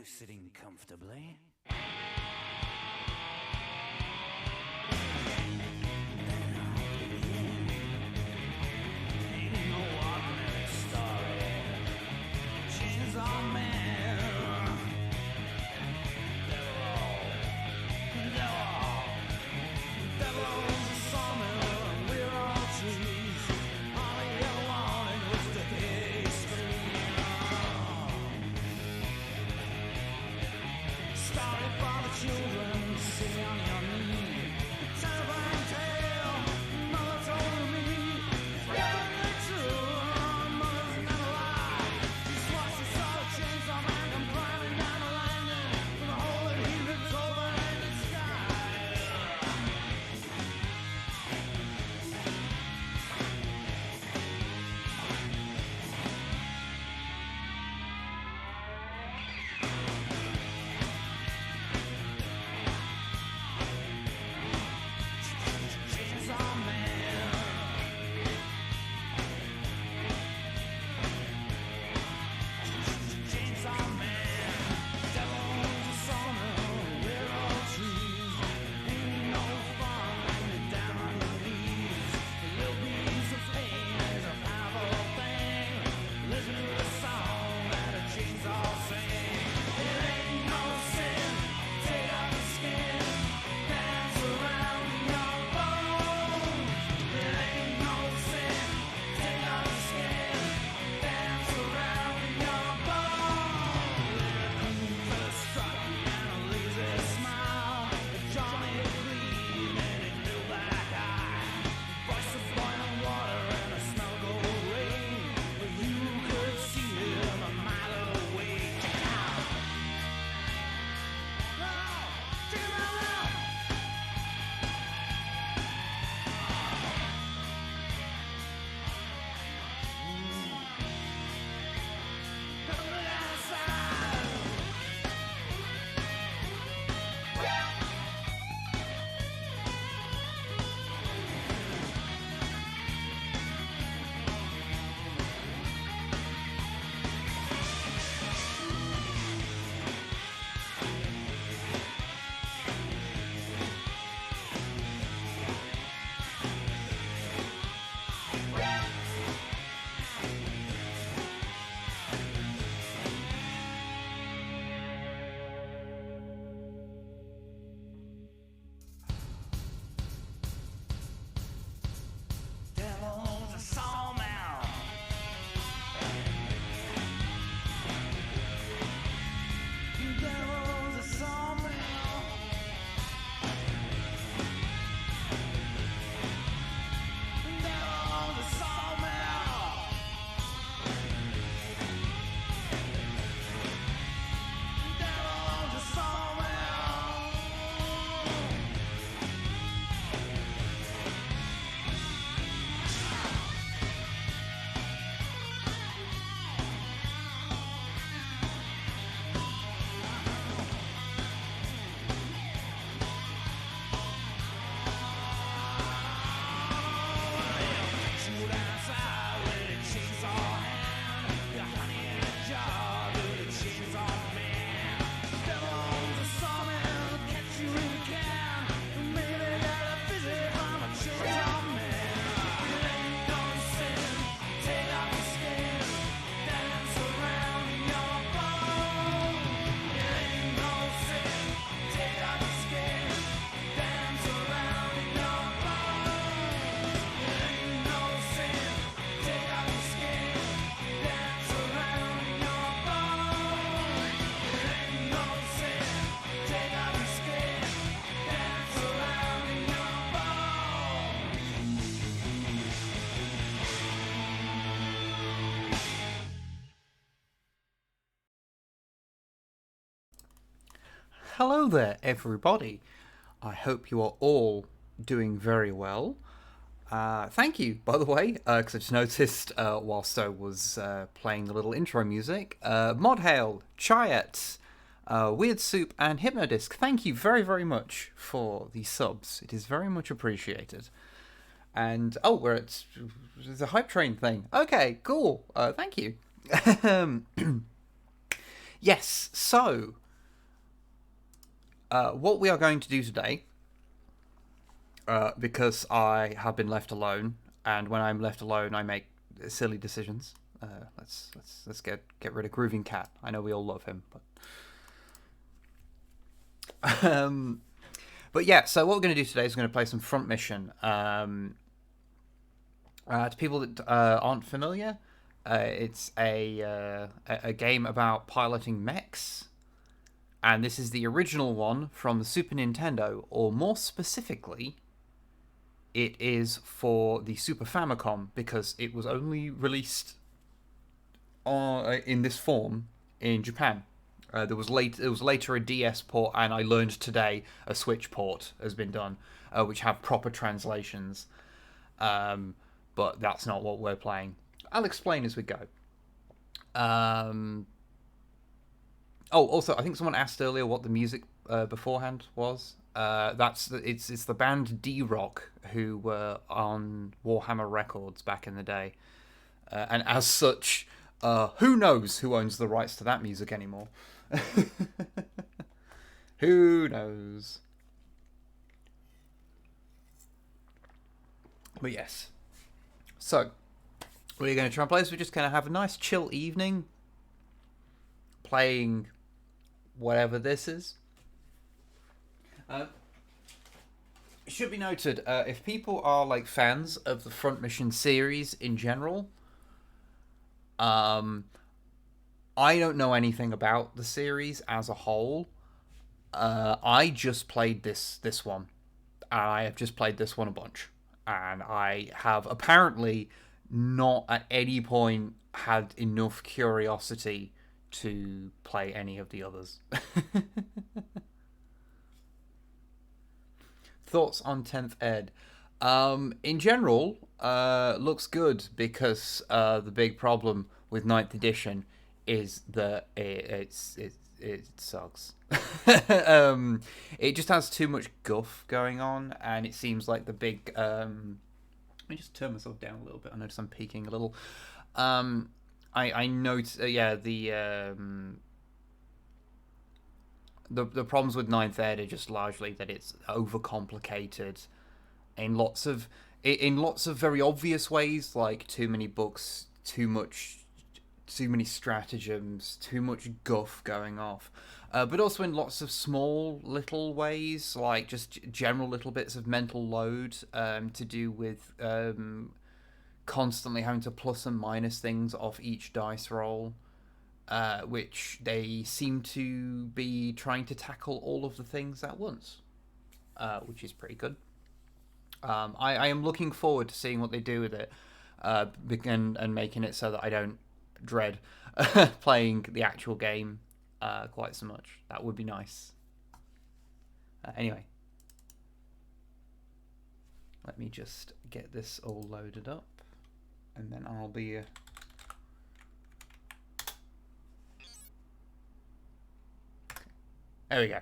sitting comfortably? Hello there, everybody. I hope you are all doing very well. Thank you, by the way, because I just noticed whilst I was playing the little intro music, Modhail, Chiat, Weird Soup, and Hypnodisc, thank you very, very much for the subs. It is very much appreciated. And, oh, we're at the Hype Train thing. Okay, cool. Thank you. Yes, so what we are going to do today, because I have been left alone, and when I'm left alone, I make silly decisions. Let's get rid of Grooving Cat. I know we all love him, but yeah. So what we're going to do today is we're going to play some Front Mission. To people that aren't familiar, it's a game about piloting mechs, and this is the original one from the Super Nintendo, or more specifically, it is for the Super Famicom because it was only released in this form in Japan. There was later a DS port, and I learned today a Switch port has been done, which have proper translations. But that's not what we're playing. I'll explain as we go. Also, I think someone asked earlier what the music beforehand was. It's the band D-Rock, who were on Warhammer Records back in the day, and as such, who knows who owns the rights to that music anymore? Who knows? But yes. So, what are you going to try and play? So we're just going to have a nice chill evening playing whatever this is. It should be noted, if people are like fans of the Front Mission series in general, I don't know anything about the series as a whole. I just played this one. I have just played this one a bunch. And I have apparently not at any point had enough curiosity to play any of the others. Thoughts on 10th Ed? In general, looks good because the big problem with 9th edition is that it sucks. It just has too much guff going on, and it seems like the big. Let me just turn myself down a little bit. I notice I'm peaking a little. I note, the problems with 9th Ed are just largely that it's overcomplicated in lots of very obvious ways, like too many books, too many stratagems, too much guff going off. But also in lots of small little ways, like just general little bits of mental load to do with constantly having to plus and minus things off each dice roll, which they seem to be trying to tackle all of the things at once, which is pretty good. I am looking forward to seeing what they do with it, and making it so that I don't dread playing the actual game quite so much. That would be nice. Anyway, let me just get this all loaded up, and then I'll be there we go.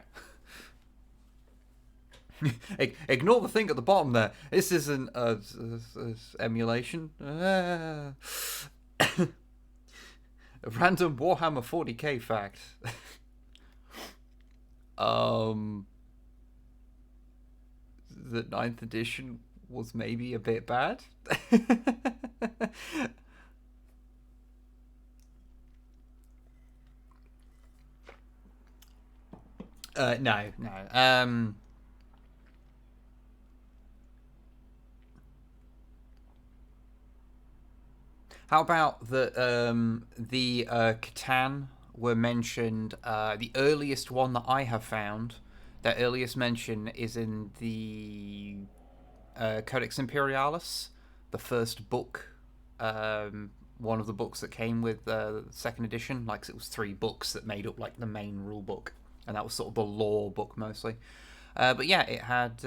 Ignore the thing at the bottom there. This isn't emulation. A random Warhammer 40k fact. The 9th edition was maybe a bit bad. No. How about the Catan were mentioned? The earliest one that I have found, that earliest mention is in the Codex Imperialis, the first book, one of the books that came with the second edition. Like, it was 3 books that made up like the main rule book, and that was sort of the lore book mostly. But yeah, it had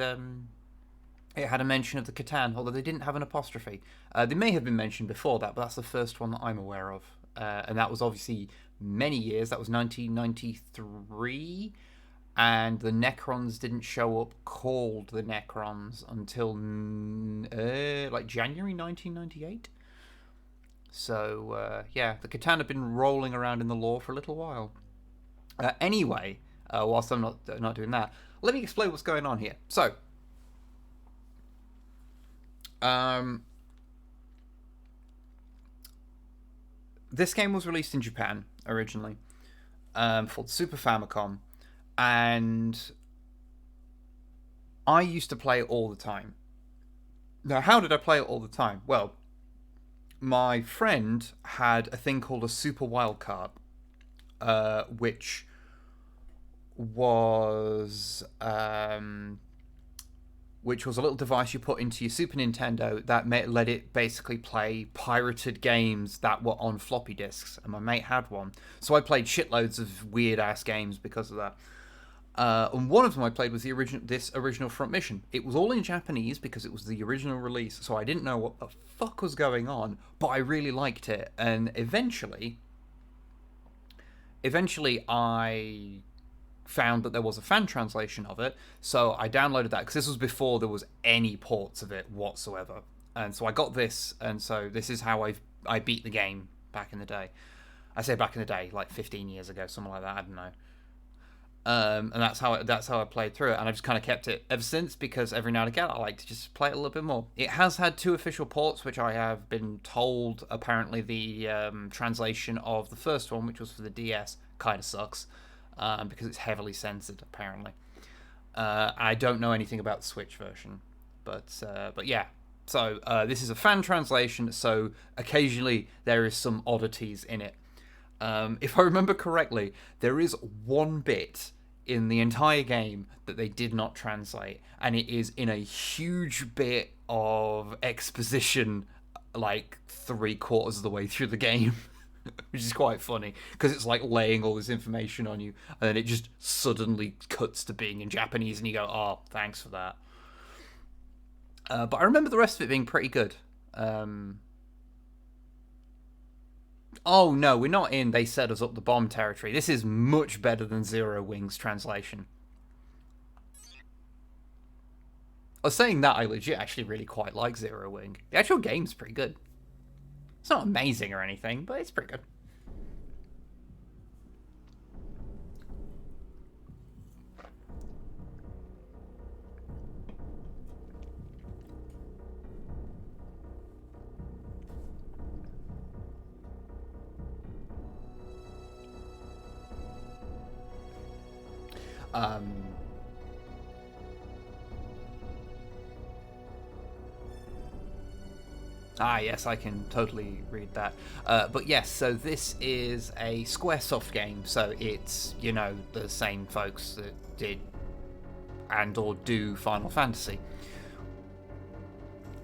a mention of the Catan, although they didn't have an apostrophe. They may have been mentioned before that, but that's the first one that I'm aware of. And that was obviously many years. That was 1993. And the Necrons didn't show up called the Necrons until like January 1998. So, yeah, the Catan had been rolling around in the lore for a little while. Anyway, whilst I'm not doing that, let me explain what's going on here. So, this game was released in Japan originally, for the Super Famicom, and I used to play it all the time. Now, how did I play it all the time? Well, my friend had a thing called a Super Wildcard, which was a little device you put into your Super Nintendo that let it basically play pirated games that were on floppy disks, and my mate had one. So I played shitloads of weird-ass games because of that. And one of them I played was this original Front Mission. It was all in Japanese because it was the original release, so I didn't know what the fuck was going on, but I really liked it. And eventually I found that there was a fan translation of it, so I downloaded that because this was before there was any ports of it whatsoever. And so I got this, and so this is how I beat the game back in the day. I say back in the day, like 15 years ago, something like that. I don't know. And that's how I played through it, and I've just kind of kept it ever since because every now and again I like to just play it a little bit more. It has had 2 official ports, which I have been told apparently the translation of the first one, which was for the DS, kind of sucks because it's heavily censored apparently. I don't know anything about the Switch version, but yeah. So this is a fan translation, so occasionally there is some oddities in it. If I remember correctly, there is one bit in the entire game that they did not translate, and it is in a huge bit of exposition, like 3/4 of the way through the game, which is quite funny because it's like laying all this information on you, and then it just suddenly cuts to being in Japanese, and you go, "Oh, thanks for that." But I remember the rest of it being pretty good. Oh no, we're not in "they set us up the bomb" territory. This is much better than Zero Wing's translation. I was saying that I legit actually really quite like Zero Wing. The actual game's pretty good. It's not amazing or anything, but it's pretty good. Yes, I can totally read that. But yes, so this is a Squaresoft game, so it's, you know, the same folks that did and or do Final Fantasy.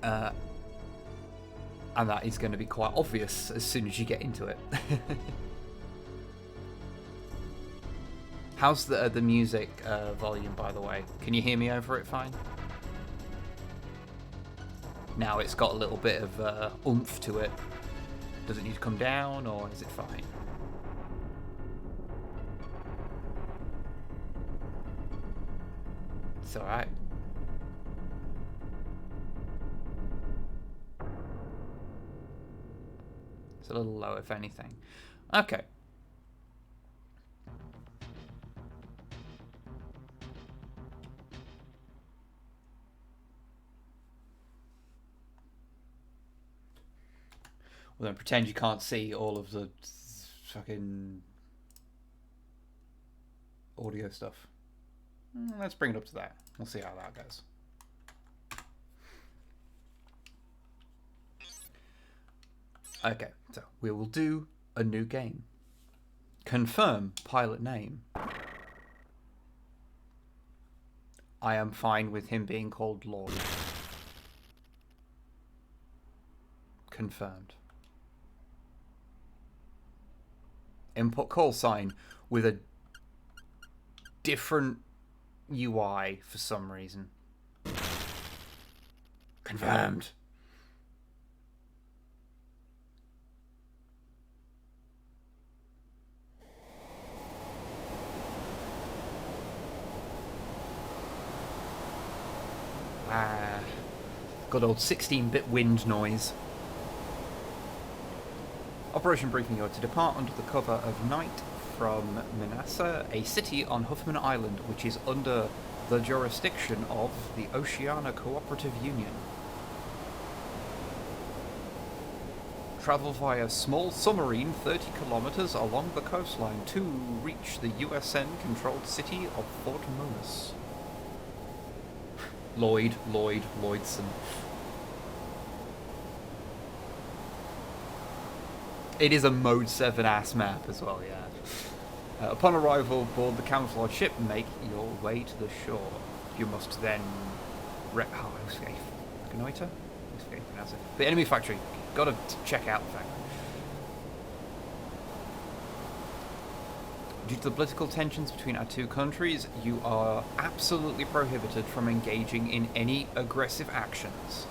And that is going to be quite obvious as soon as you get into it. How's the music volume, by the way? Can you hear me over it fine? Now it's got a little bit of oomph to it. Does it need to come down, or is it fine? It's alright. It's a little low, if anything. Okay. Well, then pretend you can't see all of the fucking audio stuff. Let's bring it up to that. We'll see how that goes. Okay, so we will do a new game. Confirm pilot name. I am fine with him being called Lord. Confirmed. Input call sign with a different UI for some reason. Confirmed. Good old 16-bit wind noise. Operation briefing: you are to depart under the cover of night from Manassa, a city on Huffman Island, which is under the jurisdiction of the Oceania Cooperative Union. Travel via small submarine 30 kilometers along the coastline to reach the USN-controlled city of Fort Monas. Lloydson. It is a Mode 7 ass map as well, yeah. Upon arrival aboard the camouflage ship, make your way to the shore. You must then... Reconnoiter? The enemy factory. Gotta check out the factory. Due to the political tensions between our two countries, you are absolutely prohibited from engaging in any aggressive actions.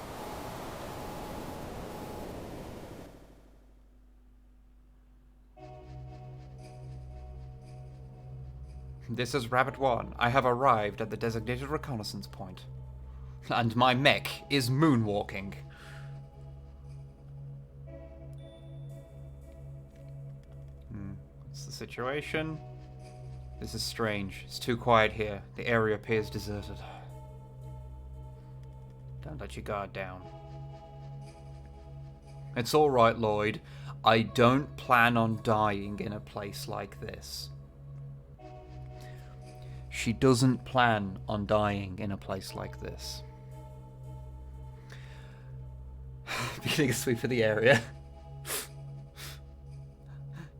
This is Rabbit 1. I have arrived at the designated reconnaissance point. And my mech is moonwalking. What's the situation? This is strange. It's too quiet here. The area appears deserted. Don't let your guard down. It's alright, Lloyd. I don't plan on dying in a place like this. She doesn't plan on dying in a place like this. Beginning a sweep of the area.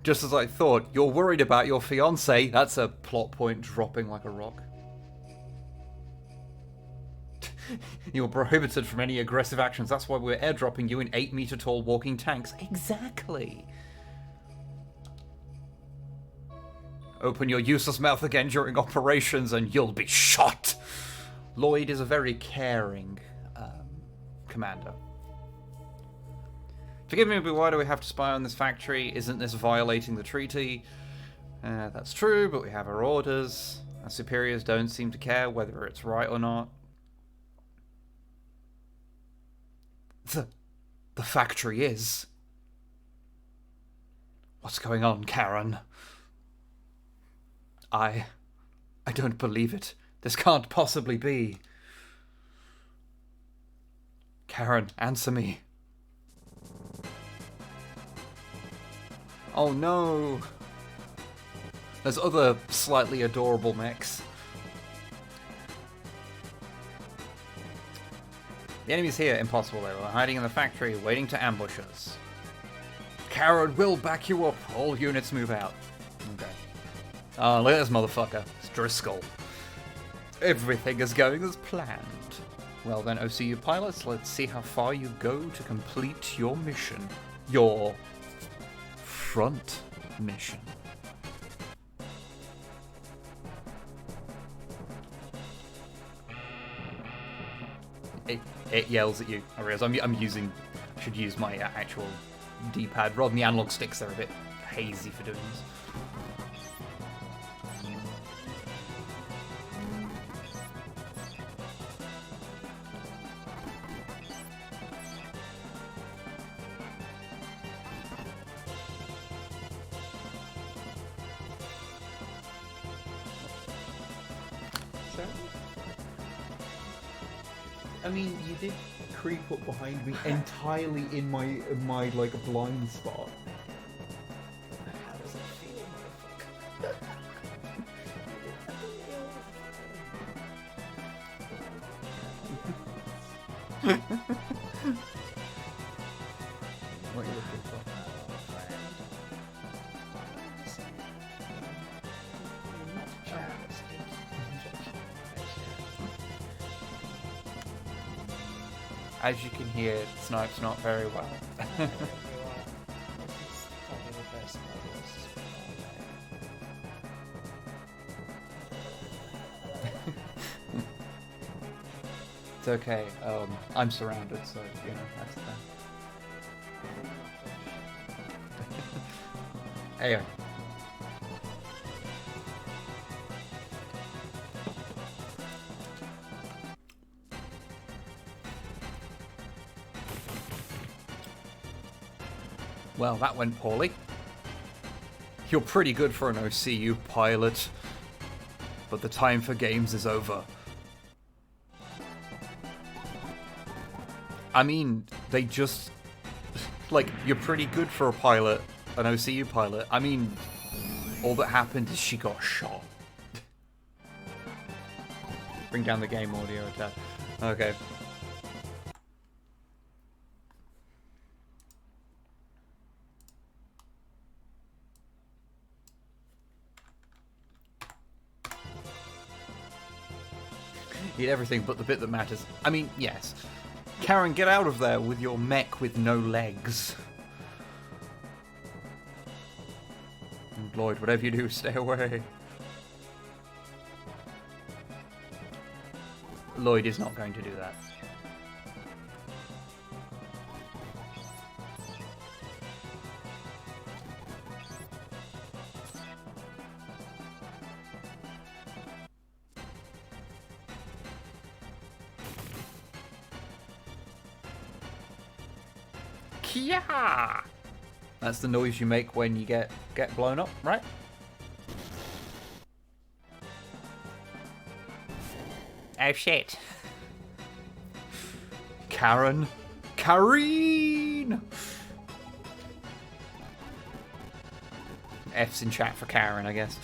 Just as I thought, you're worried about your fiancé. That's a plot point dropping like a rock. You're prohibited from any aggressive actions. That's why we're airdropping you in 8-meter tall walking tanks. Exactly. Open your useless mouth again during operations and you'll be shot. Lloyd is a very caring commander. Forgive me, but why do we have to spy on this factory? Isn't this violating the treaty? That's true, but we have our orders. Our superiors don't seem to care whether it's right or not. The factory is. What's going on, Karen? I don't believe it. This can't possibly be. Karen, answer me. Oh no! There's other slightly adorable mechs. The enemy's here. Impossible. They were hiding in the factory, waiting to ambush us. Karen will back you up. All units move out. Okay. Oh, look at this motherfucker. It's Driscoll. Everything is going as planned. Well then, OCU pilots, let's see how far you go to complete your mission. Your front mission. It yells at you. I realize I should use my actual D-pad rather than the analog sticks. They're a bit hazy for doing this. I mean, you did creep up behind me entirely in my like blind spot. How does it feel, motherfucker? What are you looking for? As you can hear, Snipe's not very well. It's okay. I'm surrounded, so you know that's the thing. Anyway. Well, that went poorly. You're pretty good for an OCU pilot, but the time for games is over. I mean, they just... Like, you're pretty good for a pilot, an OCU pilot. I mean, all that happened is she got shot. Bring down the game audio attack. Okay. Eat everything but the bit that matters. I mean, yes. Karen, get out of there with your mech with no legs. And Lloyd, whatever you do, stay away. Lloyd is not going to do that. Kia! That's the noise you make when you get blown up, right? Oh shit. Karen. Kareen! F's in chat for Karen, I guess.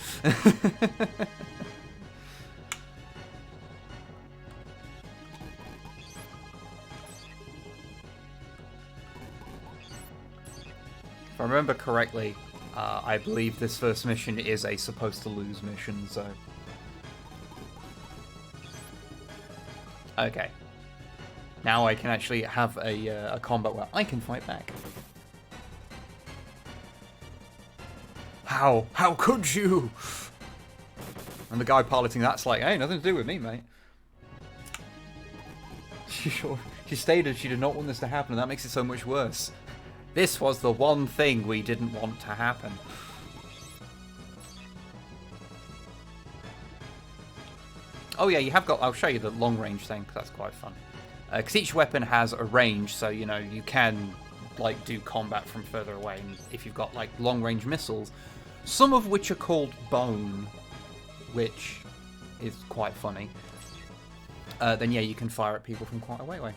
If I remember correctly, I believe this first mission is a supposed to lose mission, so... Okay. Now I can actually have a combat where I can fight back. How? How could you? And the guy piloting that's like, hey, nothing to do with me, mate. She stated she did not want this to happen, and that makes it so much worse. This was the one thing we didn't want to happen. Oh yeah, you have got... I'll show you the long-range thing, because that's quite fun. Because each weapon has a range, so, you know, you can, like, do combat from further away. And if you've got, like, long-range missiles, some of which are called bone, which is quite funny, then, yeah, you can fire at people from quite a way away.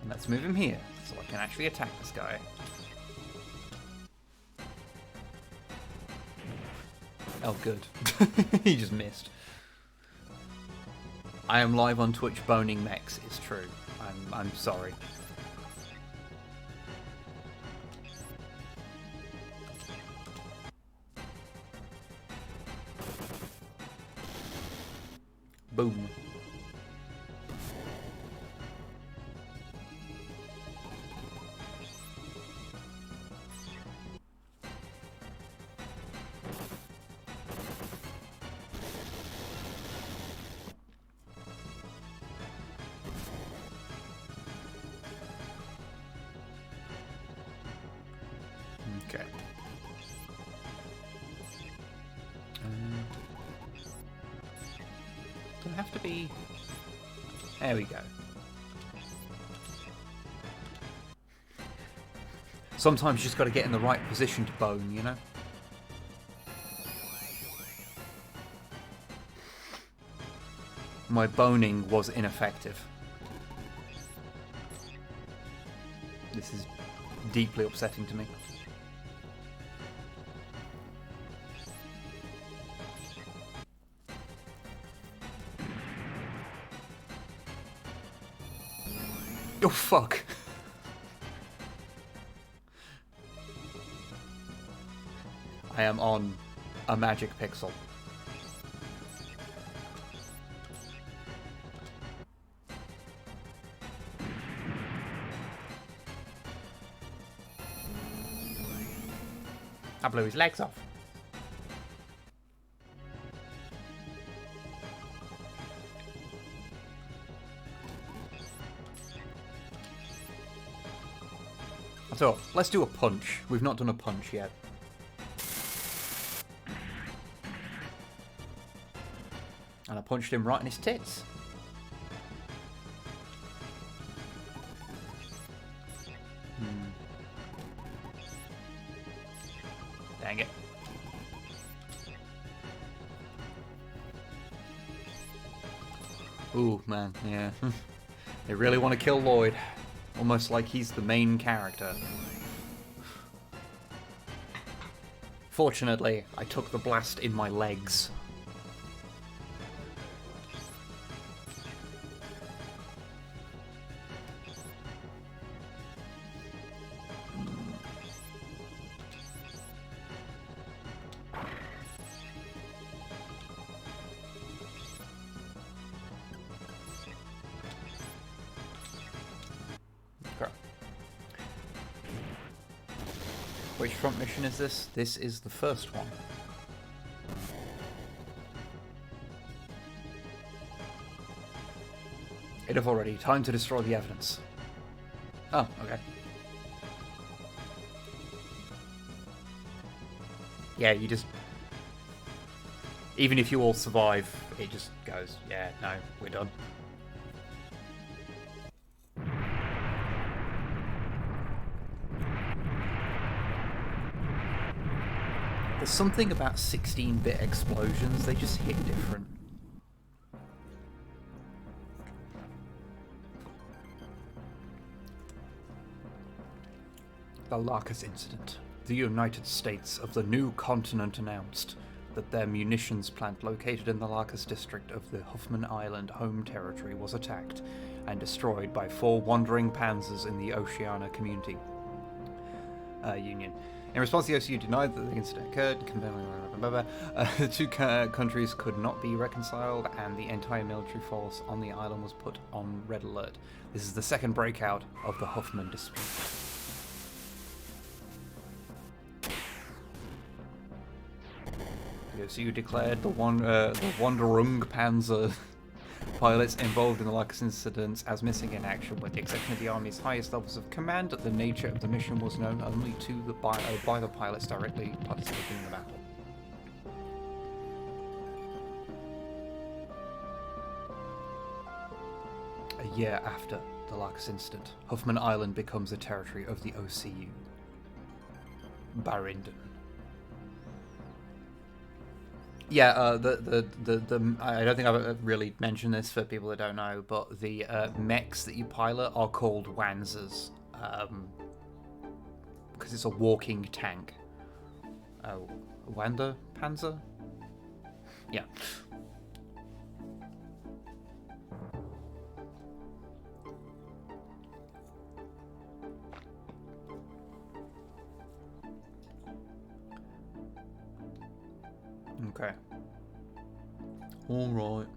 Let's move him here, so I can actually attack this guy. Oh, good. He just missed. I am live on Twitch boning mechs, it's true. I'm sorry. Boom. Okay. Does it have to be... There we go. Sometimes you just got to get in the right position to bone, you know? My boning was ineffective. This is deeply upsetting to me. Oh, fuck. I am on a magic pixel. I blew his legs off. So, let's do a punch. We've not done a punch yet. And I punched him right in his tits. Dang it. Ooh, man, yeah. They really want to kill Lloyd. Almost like he's the main character. Fortunately, I took the blast in my legs. Which front mission is this? This is the first one. Enough already. Time to destroy the evidence. Oh, okay. Yeah, you just... Even if you all survive, it just goes, yeah, no, we're done. There's something about 16-bit explosions, they just hit different. The Larkus incident. The United States of the new continent announced that their munitions plant located in the Larkus district of the Huffman Island home territory was attacked and destroyed by 4 wandering panzers in the Oceania community union. In response, the OCU denied that the incident occurred, the two countries could not be reconciled, and the entire military force on the island was put on red alert. This is the second breakout of the Huffman dispute. The OCU declared the Wanderung Panzer pilots involved in the Larkus incidents as missing in action, with the exception of the Army's highest levels of command. The nature of the mission was known only to by the pilots directly participating in the battle. A year after the Larkus incident, Huffman Island becomes a territory of the OCU. Barindon. Yeah, I don't think I've really mentioned this for people that don't know, but the mechs that you pilot are called Wanzers, because it's a walking tank. Wander Panzer? Yeah. Okay. Alright.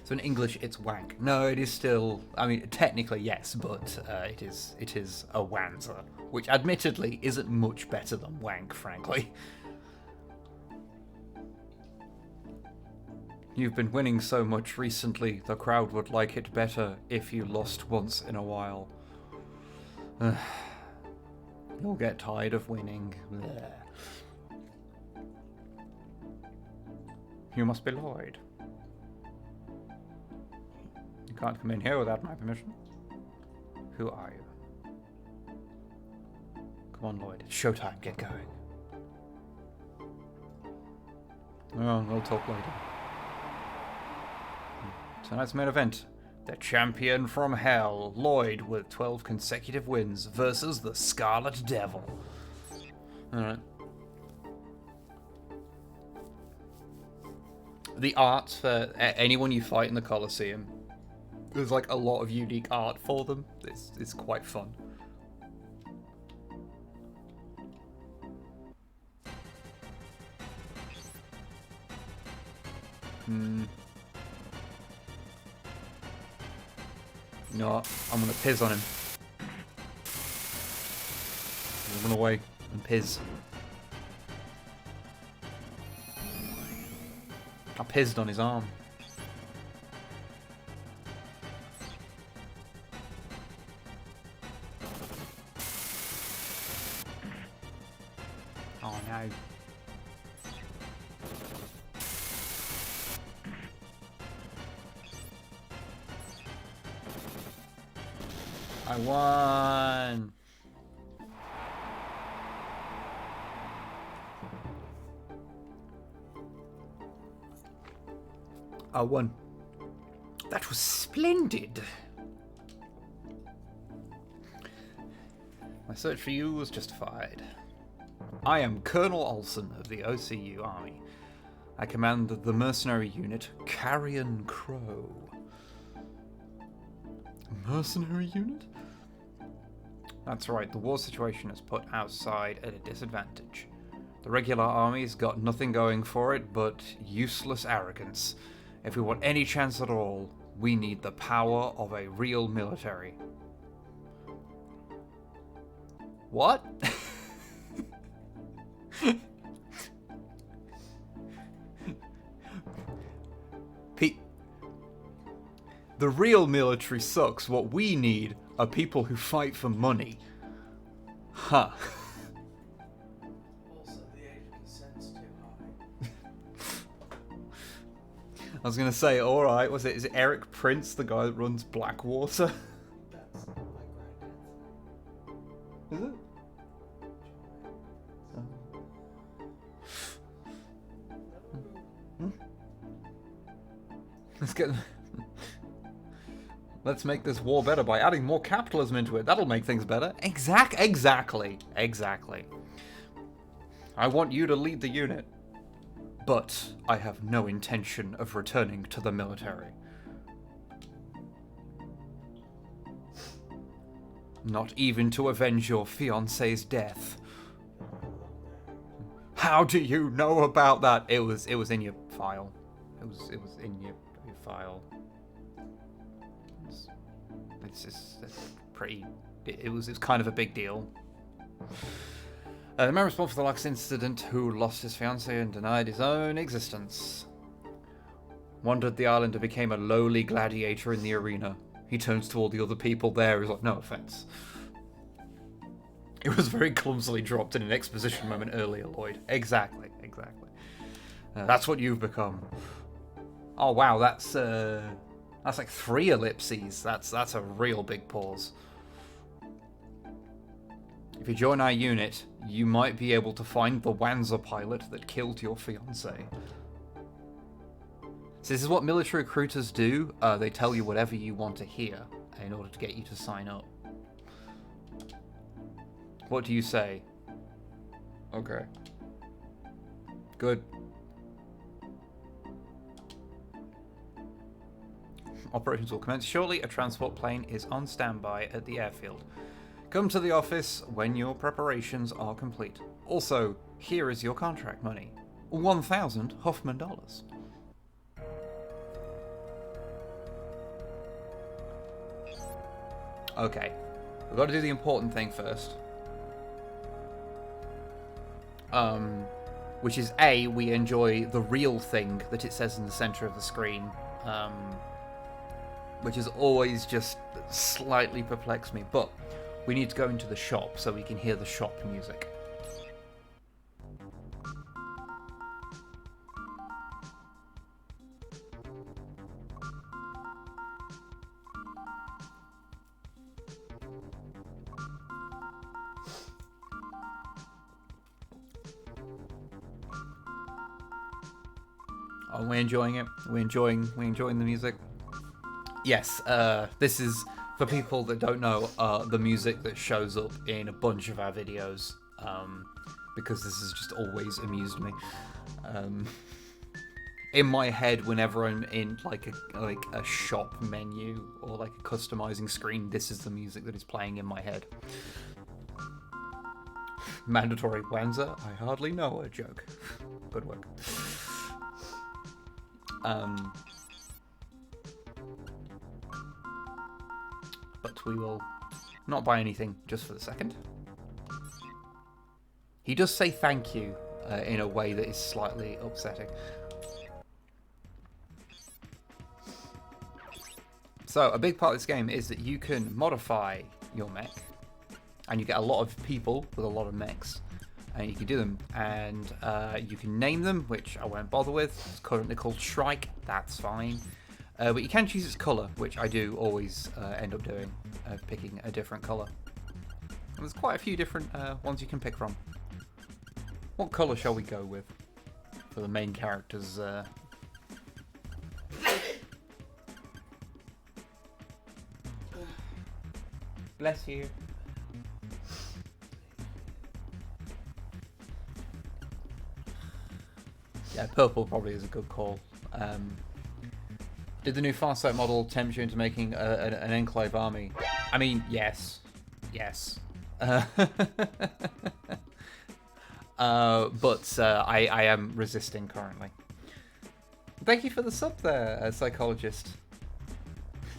So in English it's wank. No, it is still, I mean, technically yes, but it is a Wanzer, which admittedly isn't much better than wank, frankly. You've been winning so much recently, the crowd would like it better if you lost once in a while. You'll get tired of winning. Blech. You must be Lloyd. You can't come in here without my permission. Who are you? Come on, Lloyd. It's showtime. Get going. Oh, we'll talk later. Tonight's main event. The champion from hell, Lloyd, with 12 consecutive wins, versus the Scarlet Devil. Alright. The art for anyone you fight in the Colosseum, there's like a lot of unique art for them. It's quite fun. You know what? I'm gonna piss on him. Run away and piss. I pizzed on his arm. Oh no. I won! I won. That was splendid! My search for you was justified. I am Colonel Olsen of the OCU Army. I command the mercenary unit Carrion Crow. Mercenary unit? That's right, the war situation has put our side at a disadvantage. The regular army's got nothing going for it but useless arrogance. If we want any chance at all, we need the power of a real military. What? The real military sucks. What we need are people who fight for money. Huh. Also, the age of consent's too high. I was gonna say, alright, was it? Is it Eric Prince, the guy that runs Blackwater? That's my granddad's name. Is it? Let's get... Let's make this war better by adding more capitalism into it. That'll make things better. Exactly. I want you to lead the unit. But I have no intention of returning to the military. Not even to avenge your fiancé's death. How do you know about that? It was in your file. It was in your file. It's pretty. It was kind of a big deal. The man responsible for the last incident, who lost his fiancée and denied his own existence, wandered the island and became a lowly gladiator in the arena. He turns to all the other people there. He's like, "No offense." It was very clumsily dropped in an exposition moment earlier, Lloyd. Exactly. That's what you've become. Oh wow, that's like 3 ellipses. That's a real big pause. If you join our unit, you might be able to find the Wanzer pilot that killed your fiancée. So this is what military recruiters do. They tell you whatever you want to hear in order to get you to sign up. What do you say? Okay. Good. Operations will commence shortly. A transport plane is on standby at the airfield. Come to the office when your preparations are complete. Also, here is your contract money. 1,000 Hoffman dollars. Okay. We've got to do the important thing first. Which is A, we enjoy the real thing that it says in the center of the screen. Which has always just slightly perplexed me. But we need to go into the shop so we can hear the shop music. Oh, we're enjoying it. We're enjoying the music. Yes, this is, for people that don't know, the music that shows up in a bunch of our videos, because this has just always amused me. In my head, whenever I'm in like a shop menu or like a customizing screen, this is the music that is playing in my head. Mandatory Wanzer, I hardly know a joke. Good work. But we will not buy anything just for the second. He does say thank you in a way that is slightly upsetting. So a big part of this game is that you can modify your mech, and you get a lot of people with a lot of mechs, and you can do them, and you can name them, which I won't bother with. It's currently called Shrike. That's fine. But you can choose its colour, which I do always end up doing, picking a different colour. And there's quite a few different ones you can pick from. What colour shall we go with for the main characters? Bless you. Yeah, purple probably is a good call. Did the new Farsight model tempt you into making an enclave army? I mean, yes. Yes. But I am resisting currently. Thank you for the sub there, psychologist.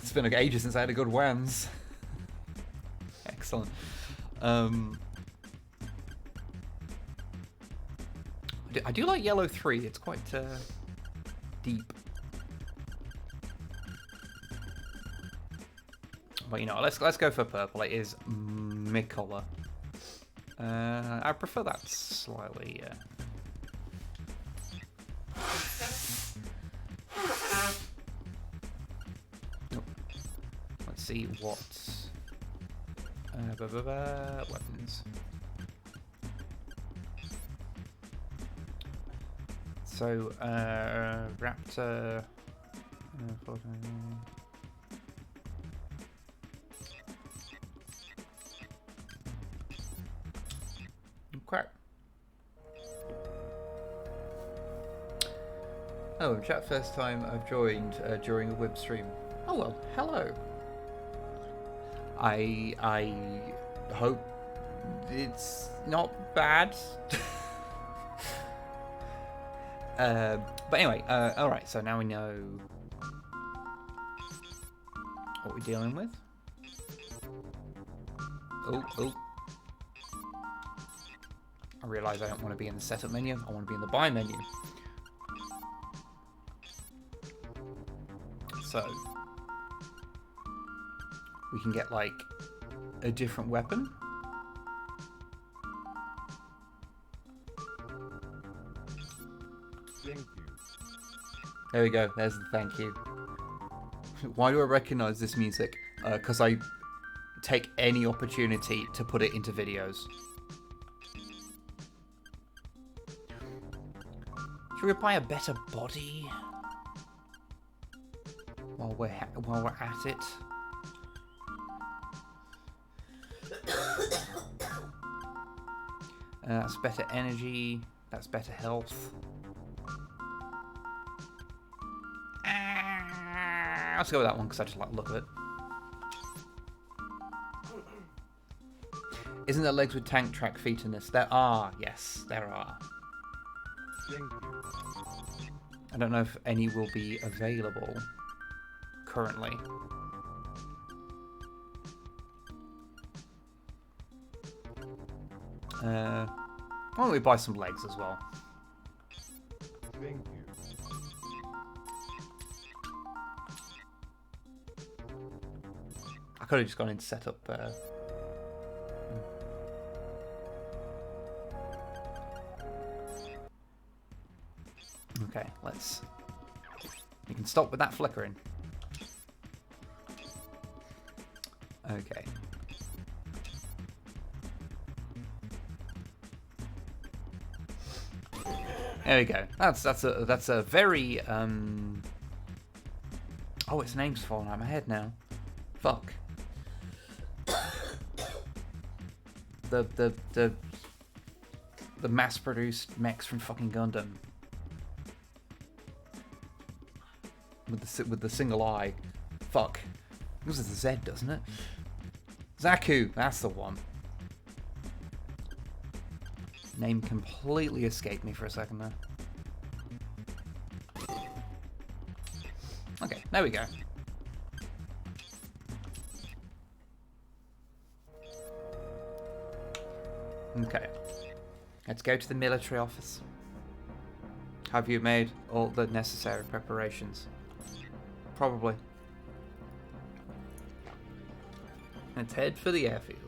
It's been ages since I had a good Wanz. Excellent. I do like yellow 3. It's quite deep. But you know, let's go for purple. It is my colour. I prefer that slightly. Let's see what weapons. So Raptor. Okay. Oh, chat first time I've joined during a Wib stream. Oh well, hello. I hope it's not bad. But anyway, alright, so now we know what we're dealing with. Oh. I realise I don't want to be in the setup menu, I want to be in the buy menu. So, we can get like a different weapon. Thank you. There we go, there's the thank you. Why do I recognise this music? Because I take any opportunity to put it into videos. Should we buy a better body while we're at it? That's better energy. That's better health. Let's go with that one because I just like the look of it. Isn't there legs with tank track feet in this? There are. Yes, there are. Thank you. I don't know if any will be available currently. Why don't we buy some legs as well? Thank you. I could have just gone into setup. Okay, let's. You can stop with that flickering. Okay. There we go. That's a very Oh, its name's falling out of my head now. Fuck. The mass-produced mechs from fucking Gundam. With the single eye. Fuck. It was a Z, doesn't it? Zaku, that's the one. Name completely escaped me for a second there. Okay, there we go. Okay. Let's go to the military office. Have you made all the necessary preparations? Probably. Let's head for the airfield.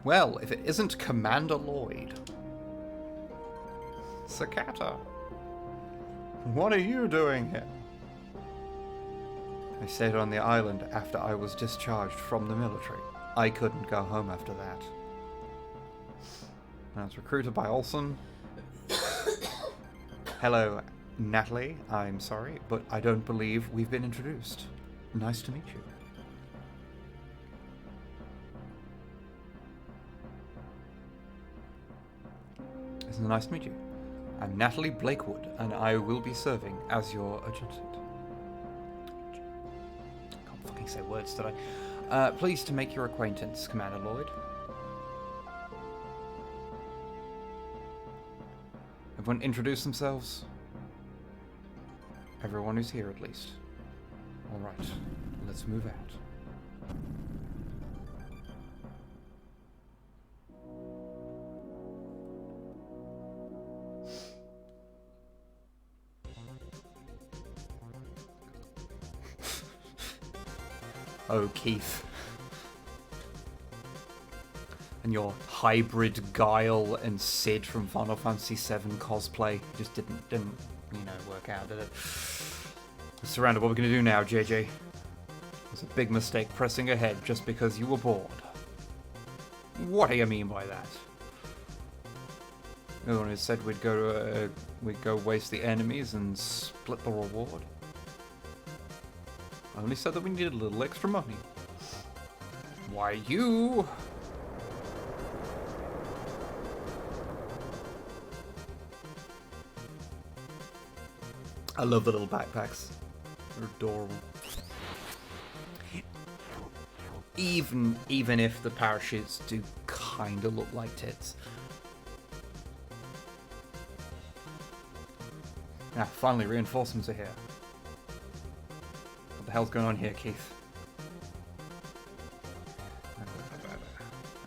Well, if it isn't Commander Lloyd. Sakata. What are you doing here? I stayed on the island after I was discharged from the military. I couldn't go home after that. I was recruited by Olsen. Hello, Natalie. I'm sorry, but I don't believe we've been introduced. Nice to meet you. It's nice to meet you. I'm Natalie Blakewood, and I will be serving as your adjutant. Can't fucking say words today. Pleased to make your acquaintance, Commander Lloyd. Everyone introduce themselves? Everyone who's here, at least. Alright, let's move out. Oh, Keith. And your hybrid Guile and Sid from Final Fantasy VII cosplay just didn't work out, did it? We're surrounded. What are we going to do now, JJ? It was a big mistake pressing ahead just because you were bored. What do you mean by that? No one has said we'd go waste the enemies and split the reward. I only said that we needed a little extra money. Why you? I love the little backpacks. They're adorable. Even if the parachutes do kind of look like tits. Ah, finally reinforcements are here. What the hell's going on here, Keith?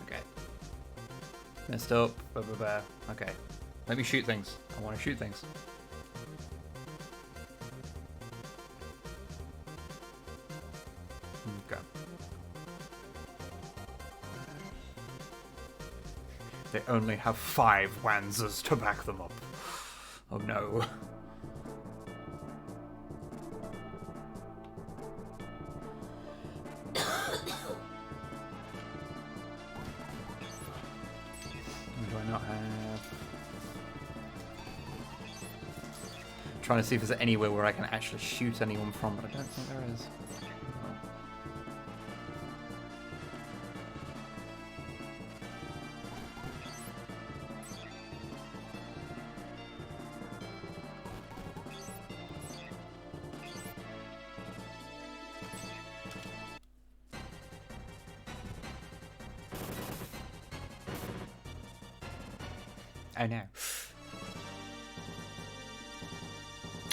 Okay. Messed up. Okay. Let me shoot things. I want to shoot things. Okay. They only have 5 Wanzers to back them up. Oh no. Do I not have... Trying to see if there's anywhere where I can actually shoot anyone from, but I don't think there is. Oh no.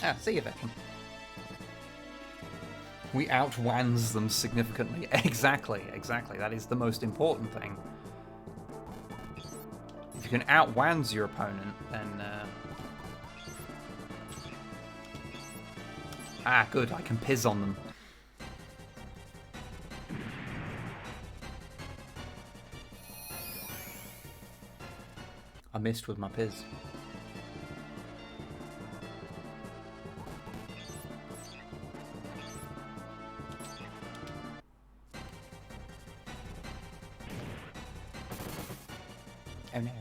Ah, see you, veteran. We out-Wanz them significantly. Exactly. That is the most important thing. If you can out-Wanz your opponent, then... Ah, good. I can piz on them. I missed with my piz. Oh no.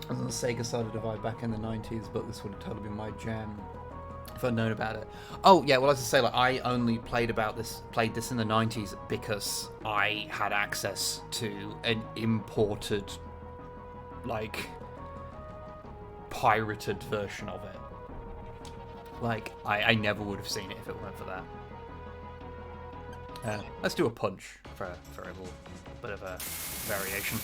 I was on the Sega side of Divide back in the 90s, but this would have totally been my jam if I'd known about it. Oh yeah, well, as I say, like I only played this in the 90s because I had access to an imported, like, pirated version of it. Like, I never would have seen it if it weren't for that. Let's do a punch for a little bit of a variation.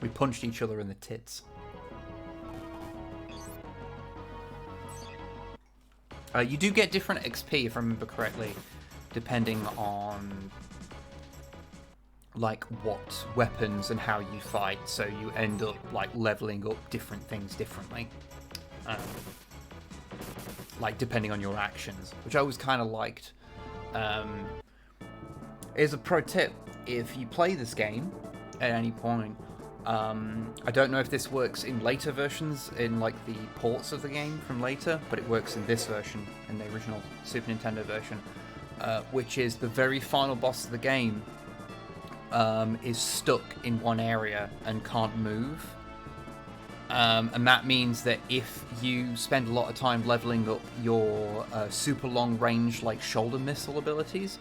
We punched each other in the tits. You do get different XP, if I remember correctly, depending on like what weapons and how you fight, so you end up like leveling up different things differently, like depending on your actions, which I always kind of liked. Here's a pro tip: if you play this game at any point, I don't know if this works in later versions, in like the ports of the game from later, but it works in this version, in the original Super Nintendo version, which is the very final boss of the game is stuck in one area and can't move. And that means that if you spend a lot of time leveling up your super long range like shoulder missile abilities,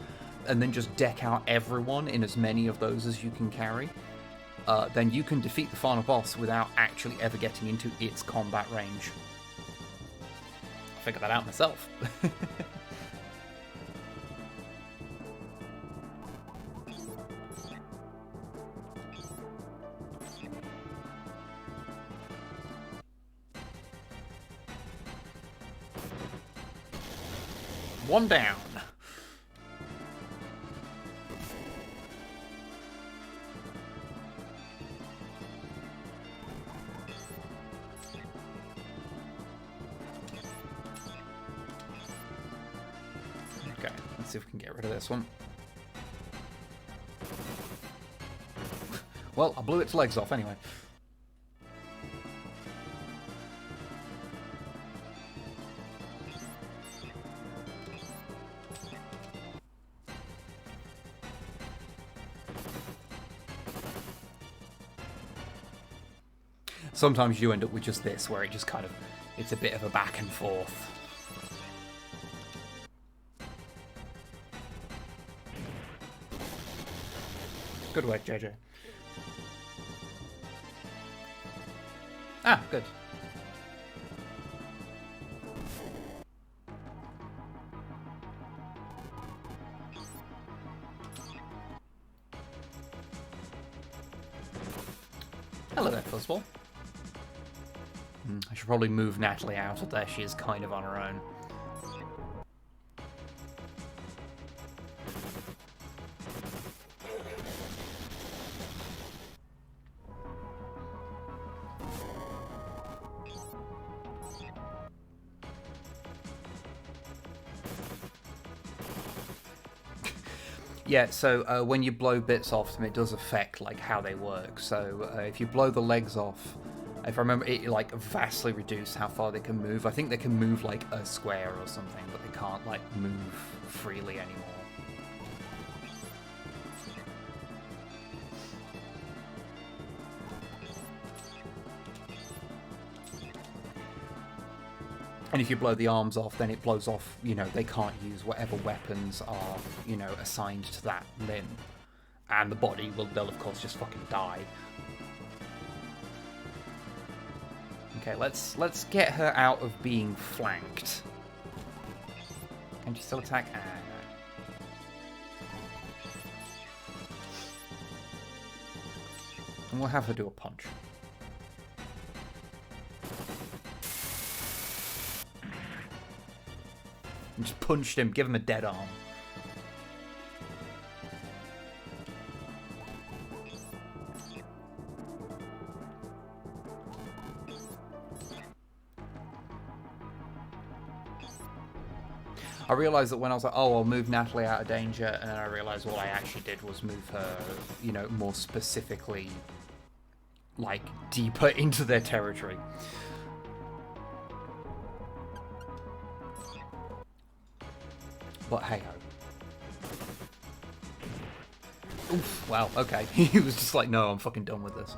and then just deck out everyone in as many of those as you can carry, then you can defeat the final boss without actually ever getting into its combat range. I figured that out myself. One down. Okay, let's see if we can get rid of this one. Well, I blew its legs off anyway. Sometimes you end up with just this, where it just kind of, it's a bit of a back and forth. Good work, JJ. Ah, good. Hello there, Fuzzball. I should probably move Natalie out of there. She is kind of on her own. Yeah, so when you blow bits off them, it does affect like how they work. So if you blow the legs off, if I remember, it like vastly reduced how far they can move. I think they can move like a square or something, but they can't like move freely anymore. And if you blow the arms off, then it blows off, you know, they can't use whatever weapons are, you know, assigned to that limb. And the body will, they'll of course just fucking die. Okay, let's get her out of being flanked. Can she still attack? Ah, no. And we'll have her do a punch. And just punched him, give him a dead arm. I realised that when I was like, oh, I'll move Natalie out of danger, and then I realised what I actually did was move her, you know, more specifically, like, deeper into their territory. But hey-ho. Oof, wow, okay. He was just like, no, I'm fucking done with this.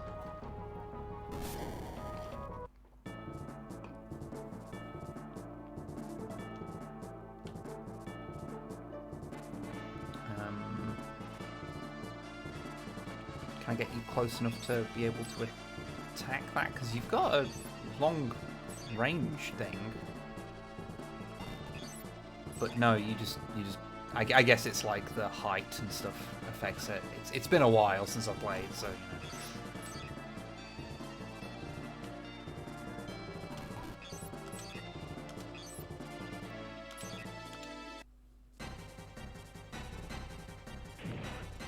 Can I get you close enough to be able to attack that? Because you've got a long range thing. But no, you just I guess it's like the height and stuff affects it. It's been a while since I played, so you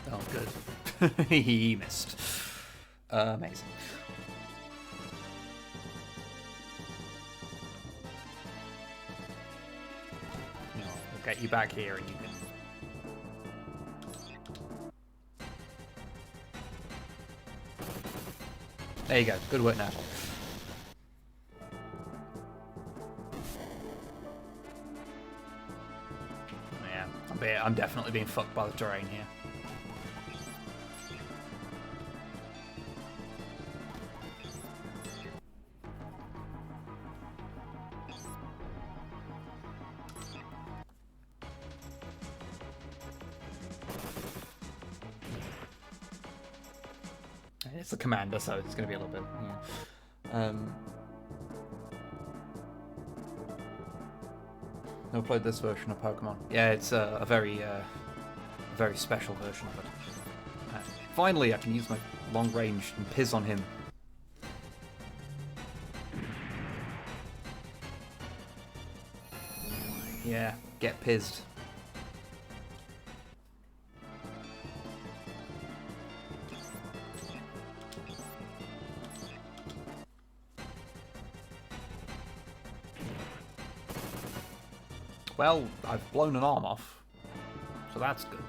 know. Oh, good. He missed. Amazing. No, we'll get you back here and you can... There you go. Good work now. Yeah, I'm definitely being fucked by the terrain here. It's the commander, so it's going to be a little bit, yeah. Never played this version of Pokemon. Yeah, it's a very special version of it. Finally, I can use my long range and piss on him. Yeah, get pizzed. Well, I've blown an arm off, so that's good.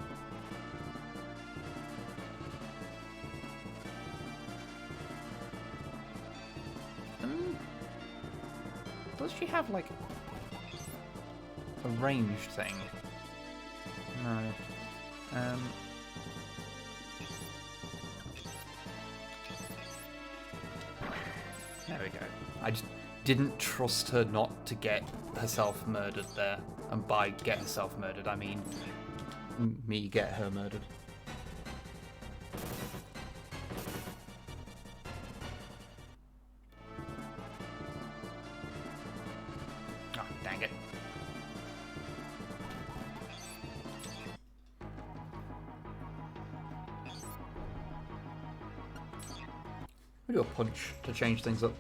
Does she have, like, a ranged thing? No. There we go. I just didn't trust her not to get herself murdered there. And by get herself murdered, I mean me get her murdered. Oh, dang it. We do a punch to change things up.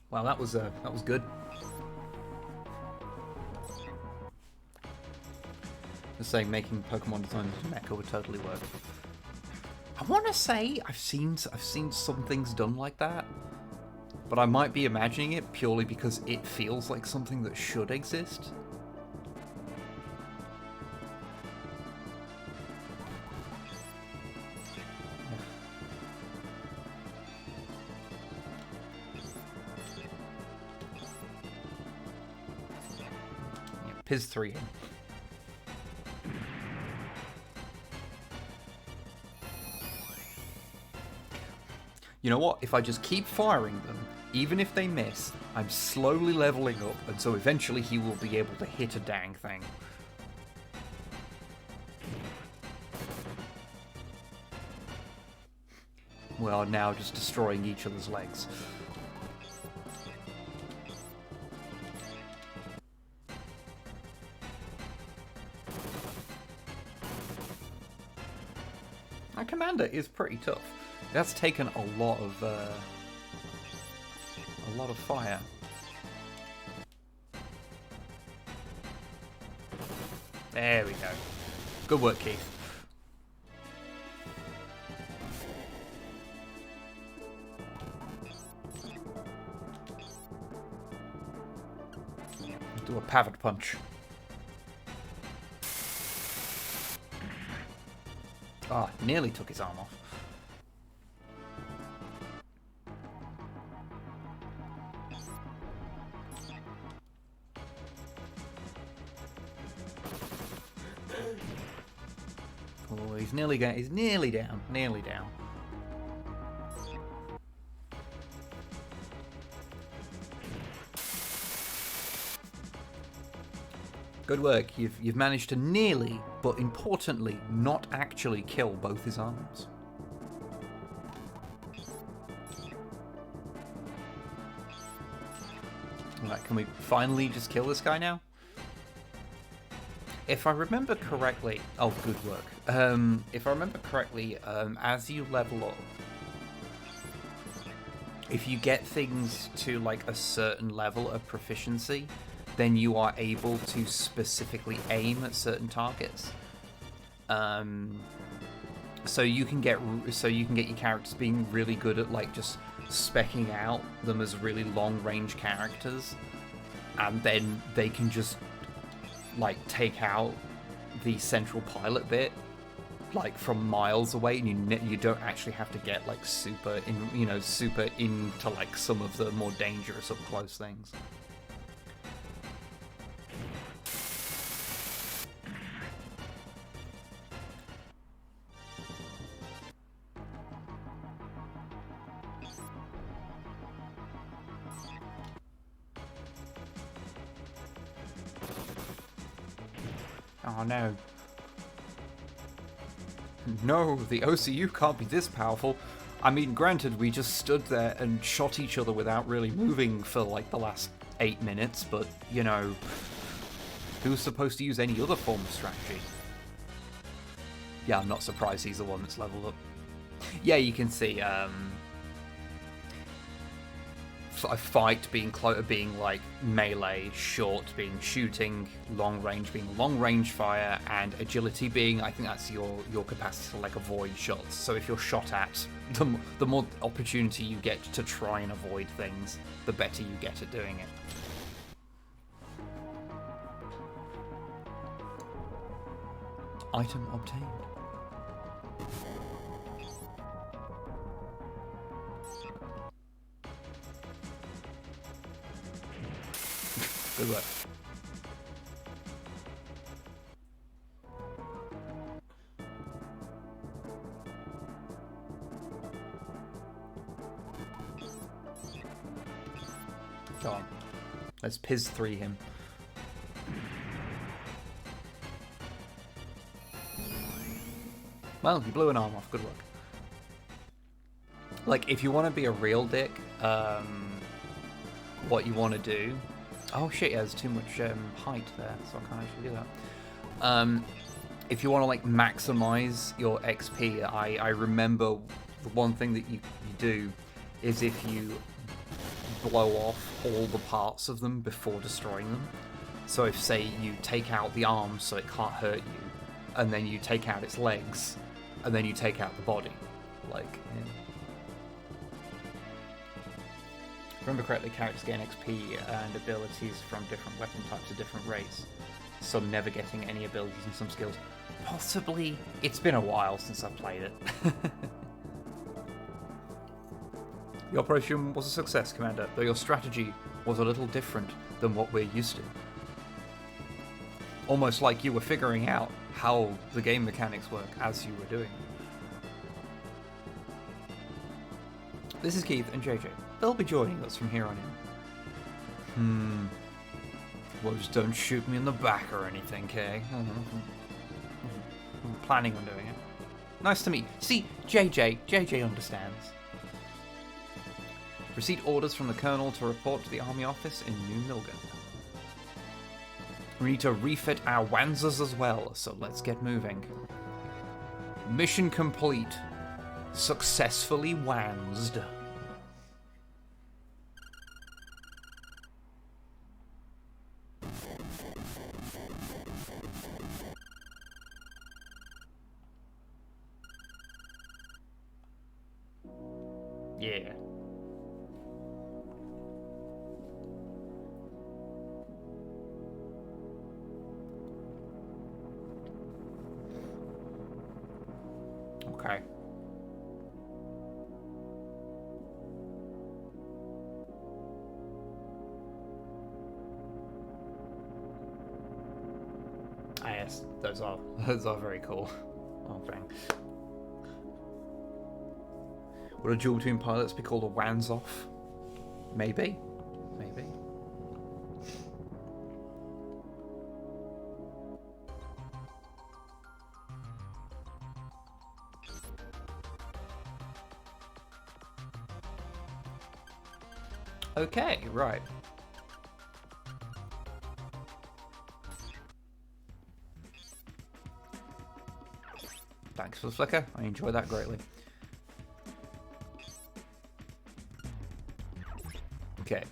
Wow, that was good. Just saying, making Pokemon designs in Mecha would totally work. I want to say I've seen some things done like that, but I might be imagining it purely because it feels like something that should exist. Piz 3 him. You know what? If I just keep firing them, even if they miss, I'm slowly leveling up, and so eventually he will be able to hit a dang thing. We are now just destroying each other's legs. Our commander is pretty tough. That's taken a lot of fire. There we go. Good work, Keith. Do a pivot punch. Ah, oh, nearly took his arm off. Oh, he's nearly down. Nearly down. Good work. You've managed to nearly, but importantly, not actually kill both his arms. Alright, can we finally just kill this guy now? If I remember correctly... Oh, good work. If I remember correctly, as you level up, if you get things to, like, a certain level of proficiency, then you are able to specifically aim at certain targets. So you can get your characters being really good at like just specking out them as really long range characters, and then they can just like take out the central pilot bit like from miles away, and you don't actually have to get like super into like some of the more dangerous up close things. Oh no. No, the OCU can't be this powerful. I mean, granted, we just stood there and shot each other without really moving for like the last 8 minutes, but, you know, who's supposed to use any other form of strategy? Yeah, I'm not surprised he's the one that's leveled up. Yeah, you can see, a fight being like melee, short being shooting, long range being long range fire, and agility being, I think that's your capacity to like avoid shots. So if you're shot at, the more opportunity you get to try and avoid things, the better you get at doing it. Item obtained. Good work. Go on. Let's Piz 3 him. Well, he blew an arm off. Good work. Like, if you want to be a real dick, what you want to do... Oh shit, yeah, there's too much height there, so I can't actually do that. If you want to like maximize your XP, I remember the one thing that you do is if you blow off all the parts of them before destroying them. So if, say, you take out the arms so it can't hurt you, and then you take out its legs, and then you take out the body. Like, yeah. If I remember correctly, characters gain XP and abilities from different weapon types at different rates. Some never getting any abilities and some skills. Possibly. It's been a while since I played it. The operation was a success, Commander, though your strategy was a little different than what we're used to. Almost like you were figuring out how the game mechanics work as you were doing it. This is Keith and JJ. They'll be joining us from here on in. Well, just don't shoot me in the back or anything, okay? I'm planning on doing it. Nice to meet you. See, JJ understands. Received orders from the Colonel to report to the Army office in New Milgan. We need to refit our Wanzers as well, so let's get moving. Mission complete. Successfully Wanzed. Yeah. Okay. Ah, yes, those are very cool. Oh, dang. Would a duel between pilots be called a Wanz off? Maybe. Maybe. Okay, right. Thanks for the flicker. I enjoy that greatly. Okay.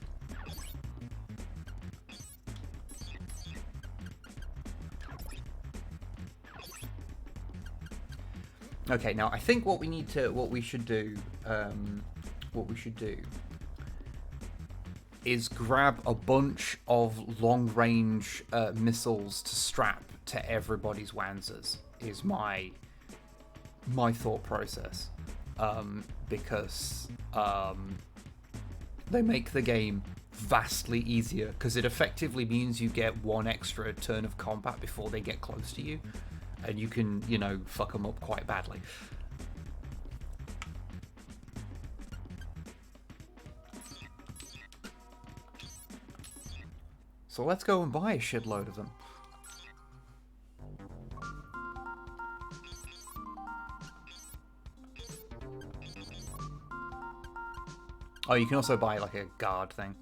Okay, now I think what we should do is grab a bunch of long-range missiles to strap to everybody's Wanzers. Is my thought process, because they make the game vastly easier, because it effectively means you get one extra turn of combat before they get close to you, and you can, you know, fuck them up quite badly. So let's go and buy a shitload of them. Oh, you can also buy like a guard thing.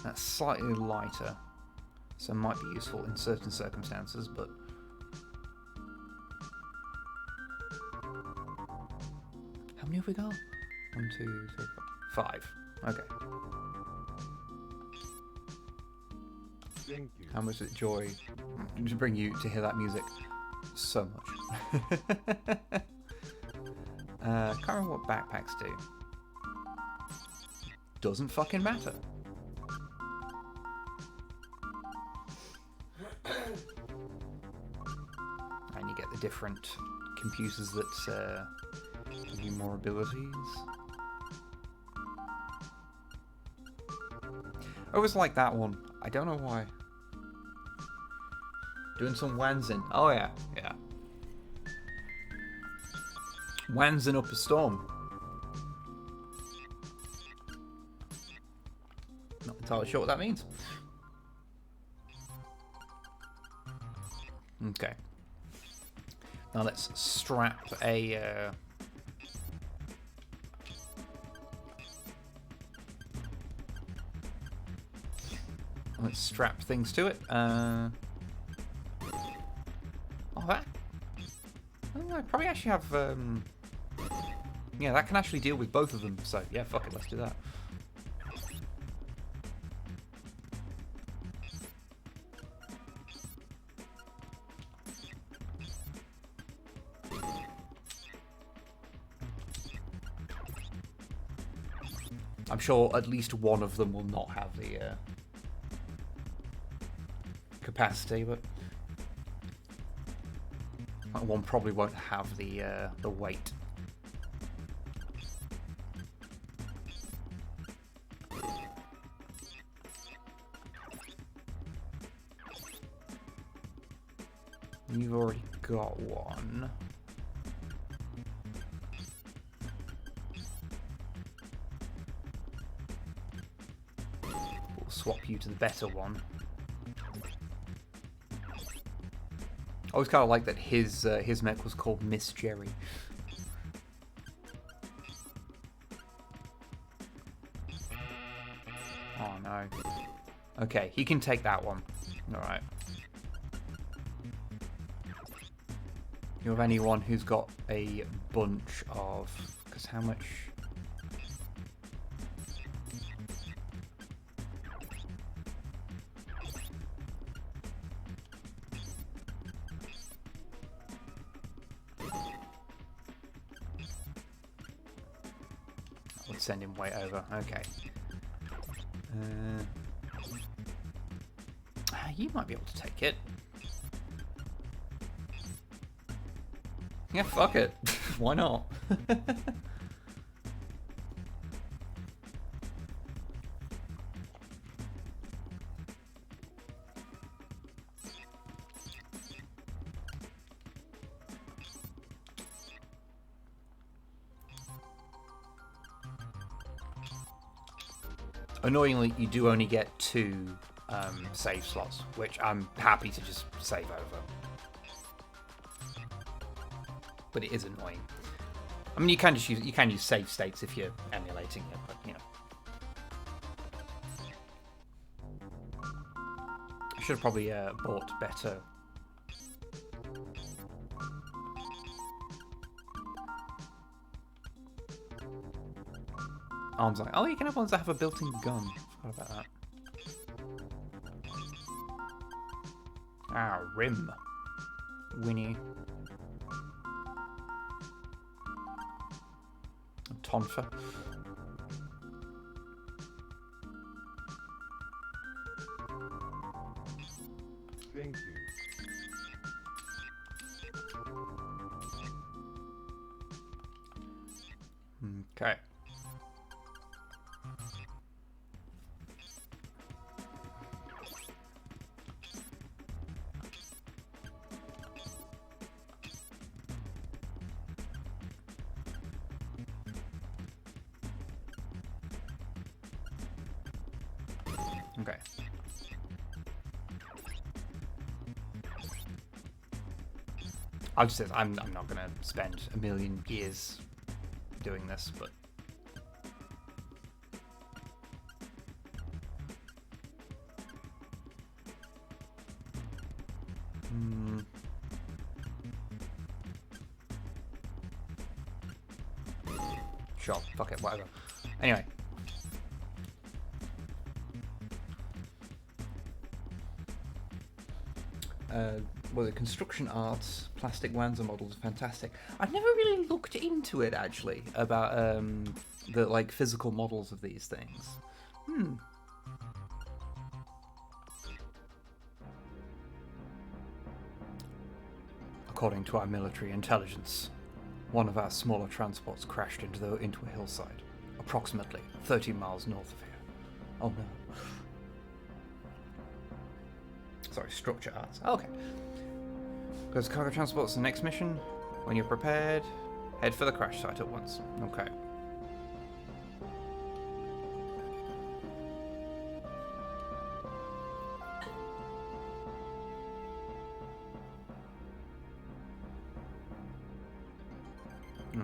That's slightly lighter, so it might be useful in certain circumstances, but... How many have we got? 1, 2, 3, 4, 5. Okay. Thank you. How much is it joy to bring you to hear that music? So much. Can't remember what backpacks do. Doesn't fucking matter. And you get the different computers that give you more abilities. I always like that one. I don't know why. Doing some Wanzing. Oh yeah, yeah. Wanzing up a storm. Not entirely sure what that means. Okay. Now let's strap a... Let's strap things to it. Oh, that... Oh, I probably actually have... Yeah, that can actually deal with both of them. So, yeah, fuck it, let's do that. I'm sure at least one of them will not have the capacity, but that one probably won't have the weight. You've already got one. We'll swap you to the better one. I always kind of like that his mech was called Miss Jerry. Oh no. Okay, he can take that one. Alright. You have anyone who's got a bunch of... Because how much... Let's send him way over. Okay. You might be able to take it. Yeah, fuck it. Why not? Annoyingly, you do only get 2 save slots, which I'm happy to just save over. But it is annoying. I mean, you can use save states if you're emulating it, but you know. I should have probably bought better. arms like. Oh, you can have ones that have a built-in gun. Forgot about that. Ah, rim. Winnie. Tonfa. Thank you. Okay. Okay. I'll just say I'm not gonna spend a million years doing this, but sure, fuck it, whatever. Anyway. Well, the construction arts, plastic Wanzer models are fantastic. I've never really looked into it, actually, about the, like, physical models of these things. According to our military intelligence, one of our smaller transports crashed into a hillside, approximately 30 miles north of here. Oh no. Sorry, structure arts. Okay. Goes cargo transport's the next mission. When you're prepared, head for the crash site at once. Okay.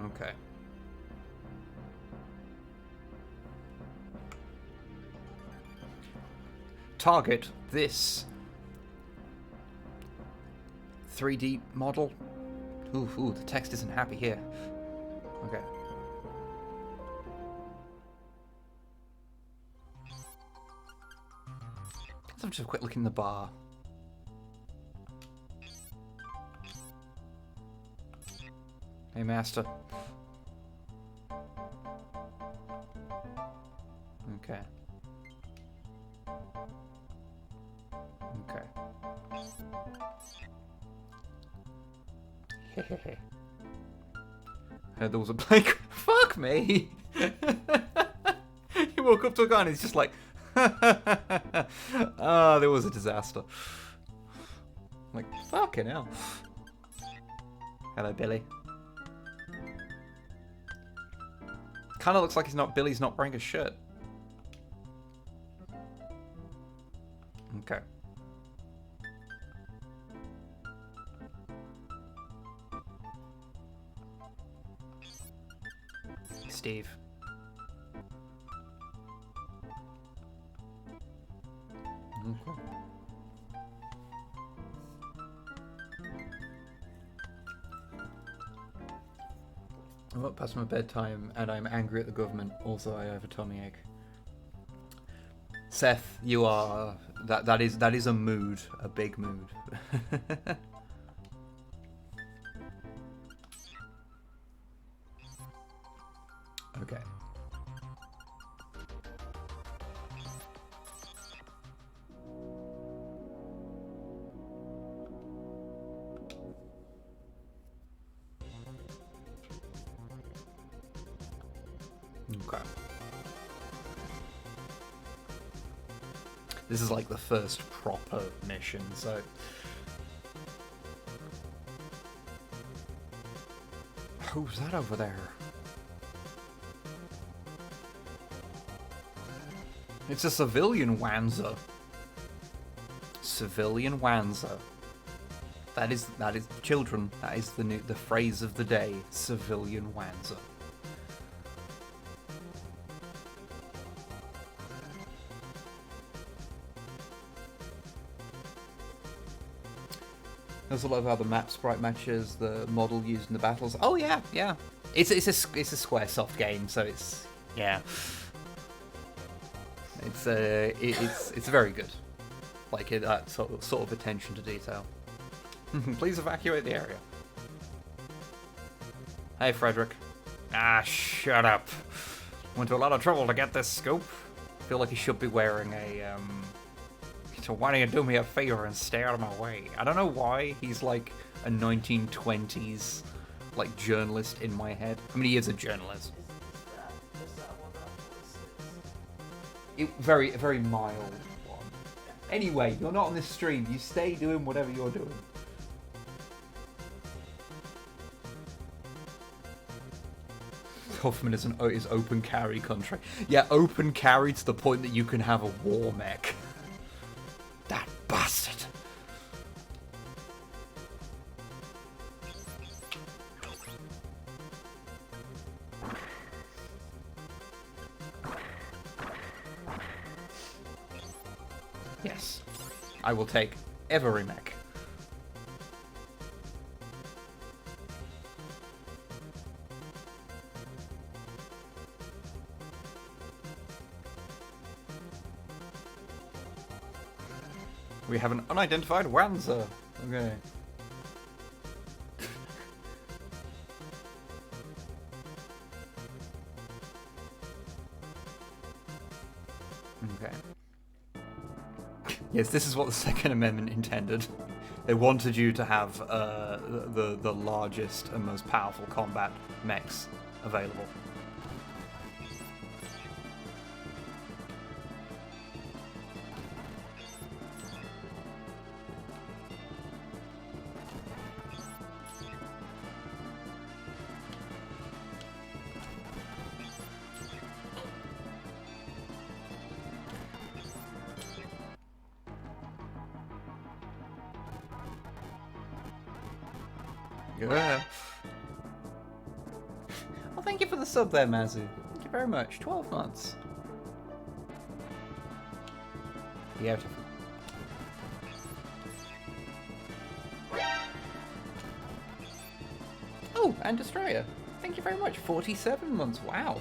Okay. Target this 3D model. Ooh, the text isn't happy here. Okay. Let's just have a quick look in the bar. Hey, master. Okay. Okay. Heard there was a blank. Fuck me! He woke up to a guy and he's just like, ah, there was a disaster. I'm like, fucking hell. Hello, Billy. Kind of looks like Billy's not wearing a shirt. Okay. Steve. Okay. I'm up past my bedtime and I'm angry at the government. Also, I have a tummy ache. Seth, you are that is a mood, a big mood. Okay. Okay. This is like the first proper mission, so... Who's that over there? It's a civilian Wanzer. Civilian Wanzer. That is children. That is the phrase of the day. Civilian Wanzer. There's a lot of how the map sprite matches the model used in the battles. Oh yeah, yeah. It's a Squaresoft game, so it's yeah. it's very good. Like that sort of attention to detail. Please evacuate the area. Hey, Frederick. Ah, shut up. Went to a lot of trouble to get this scoop. Feel like he should be wearing a, So why don't you do me a favor and stay out of my way? I don't know why he's like a 1920s, like, journalist in my head. I mean, he is a journalist. Is that what that voice is? Very, very mild one. Anyway, you're not on this stream. You stay doing whatever you're doing. Hoffman is open carry country. Yeah, open carry to the point that you can have a war mech. That bastard. Yes, I will take every mech. We have an unidentified Wanzer. Okay. Okay. Yes, this is what the Second Amendment intended. They wanted you to have the largest and most powerful combat mechs available. Yeah. Well, thank you for the sub there, Mazu. Thank you very much. 12 months. Beautiful. Oh, and Australia. Thank you very much. 47 months. Wow.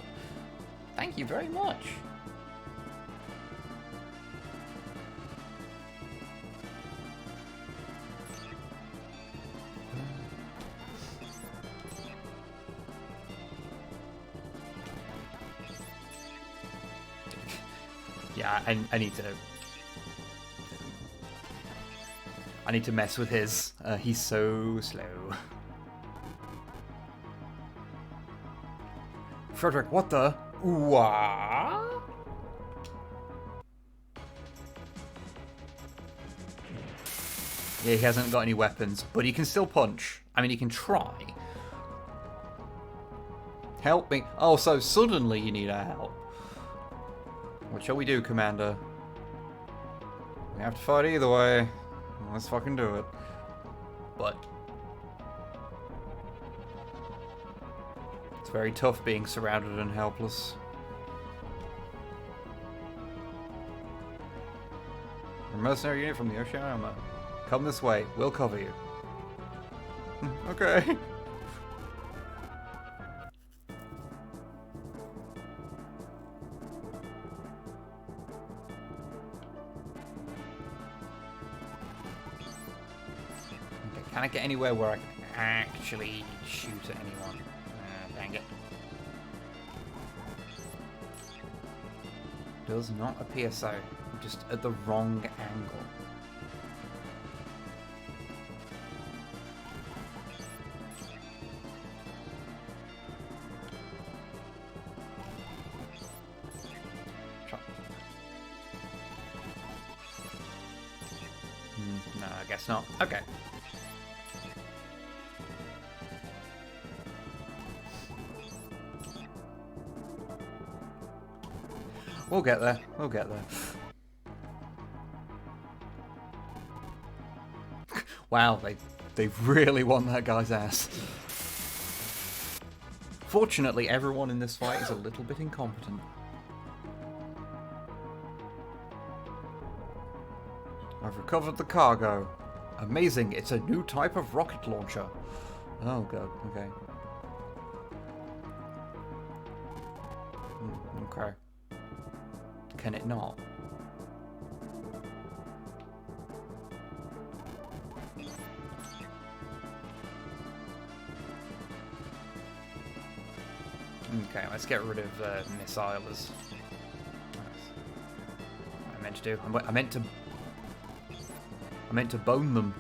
Thank you very much. Yeah, I need to mess with his. He's so slow. Frederick, what the? What? Yeah, he hasn't got any weapons, but he can still punch. I mean, he can try. Help me. Oh, so suddenly you need our help. What shall we do, Commander? We have to fight either way. Let's fucking do it. But it's very tough being surrounded and helpless. A mercenary unit from the Oceania. Come this way. We'll cover you. Okay. Can I get anywhere where I can actually shoot at anyone? Dang it. Does not appear so. I'm just at the wrong angle. No, I guess not. Okay. We'll get there. We'll get there. Wow, they really want that guy's ass. Fortunately, everyone in this fight is a little bit incompetent. I've recovered the cargo. Amazing, it's a new type of rocket launcher. Oh god, okay. Okay. Can it not? Okay, let's get rid of missilers. I meant to do. I meant to bone them.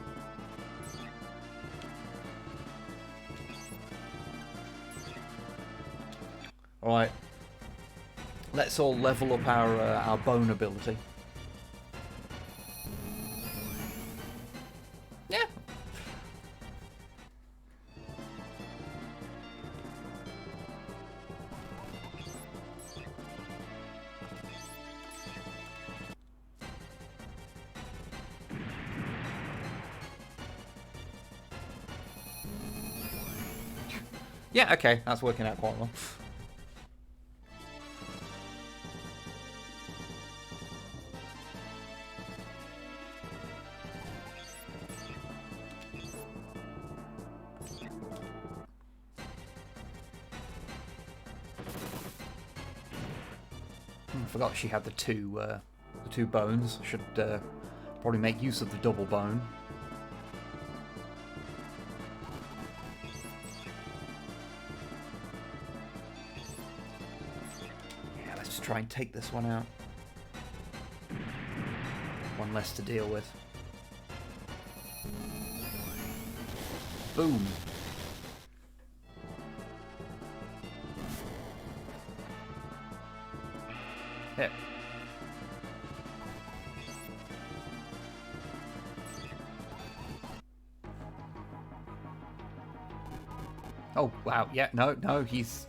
All right. Let's all level up our bone ability. Yeah. Yeah, okay, that's working out quite well. I forgot she had the two bones. Should probably make use of the double bone. Yeah, let's just try and take this one out. One less to deal with. Boom. Hit. Oh, wow. Yeah, no, he's...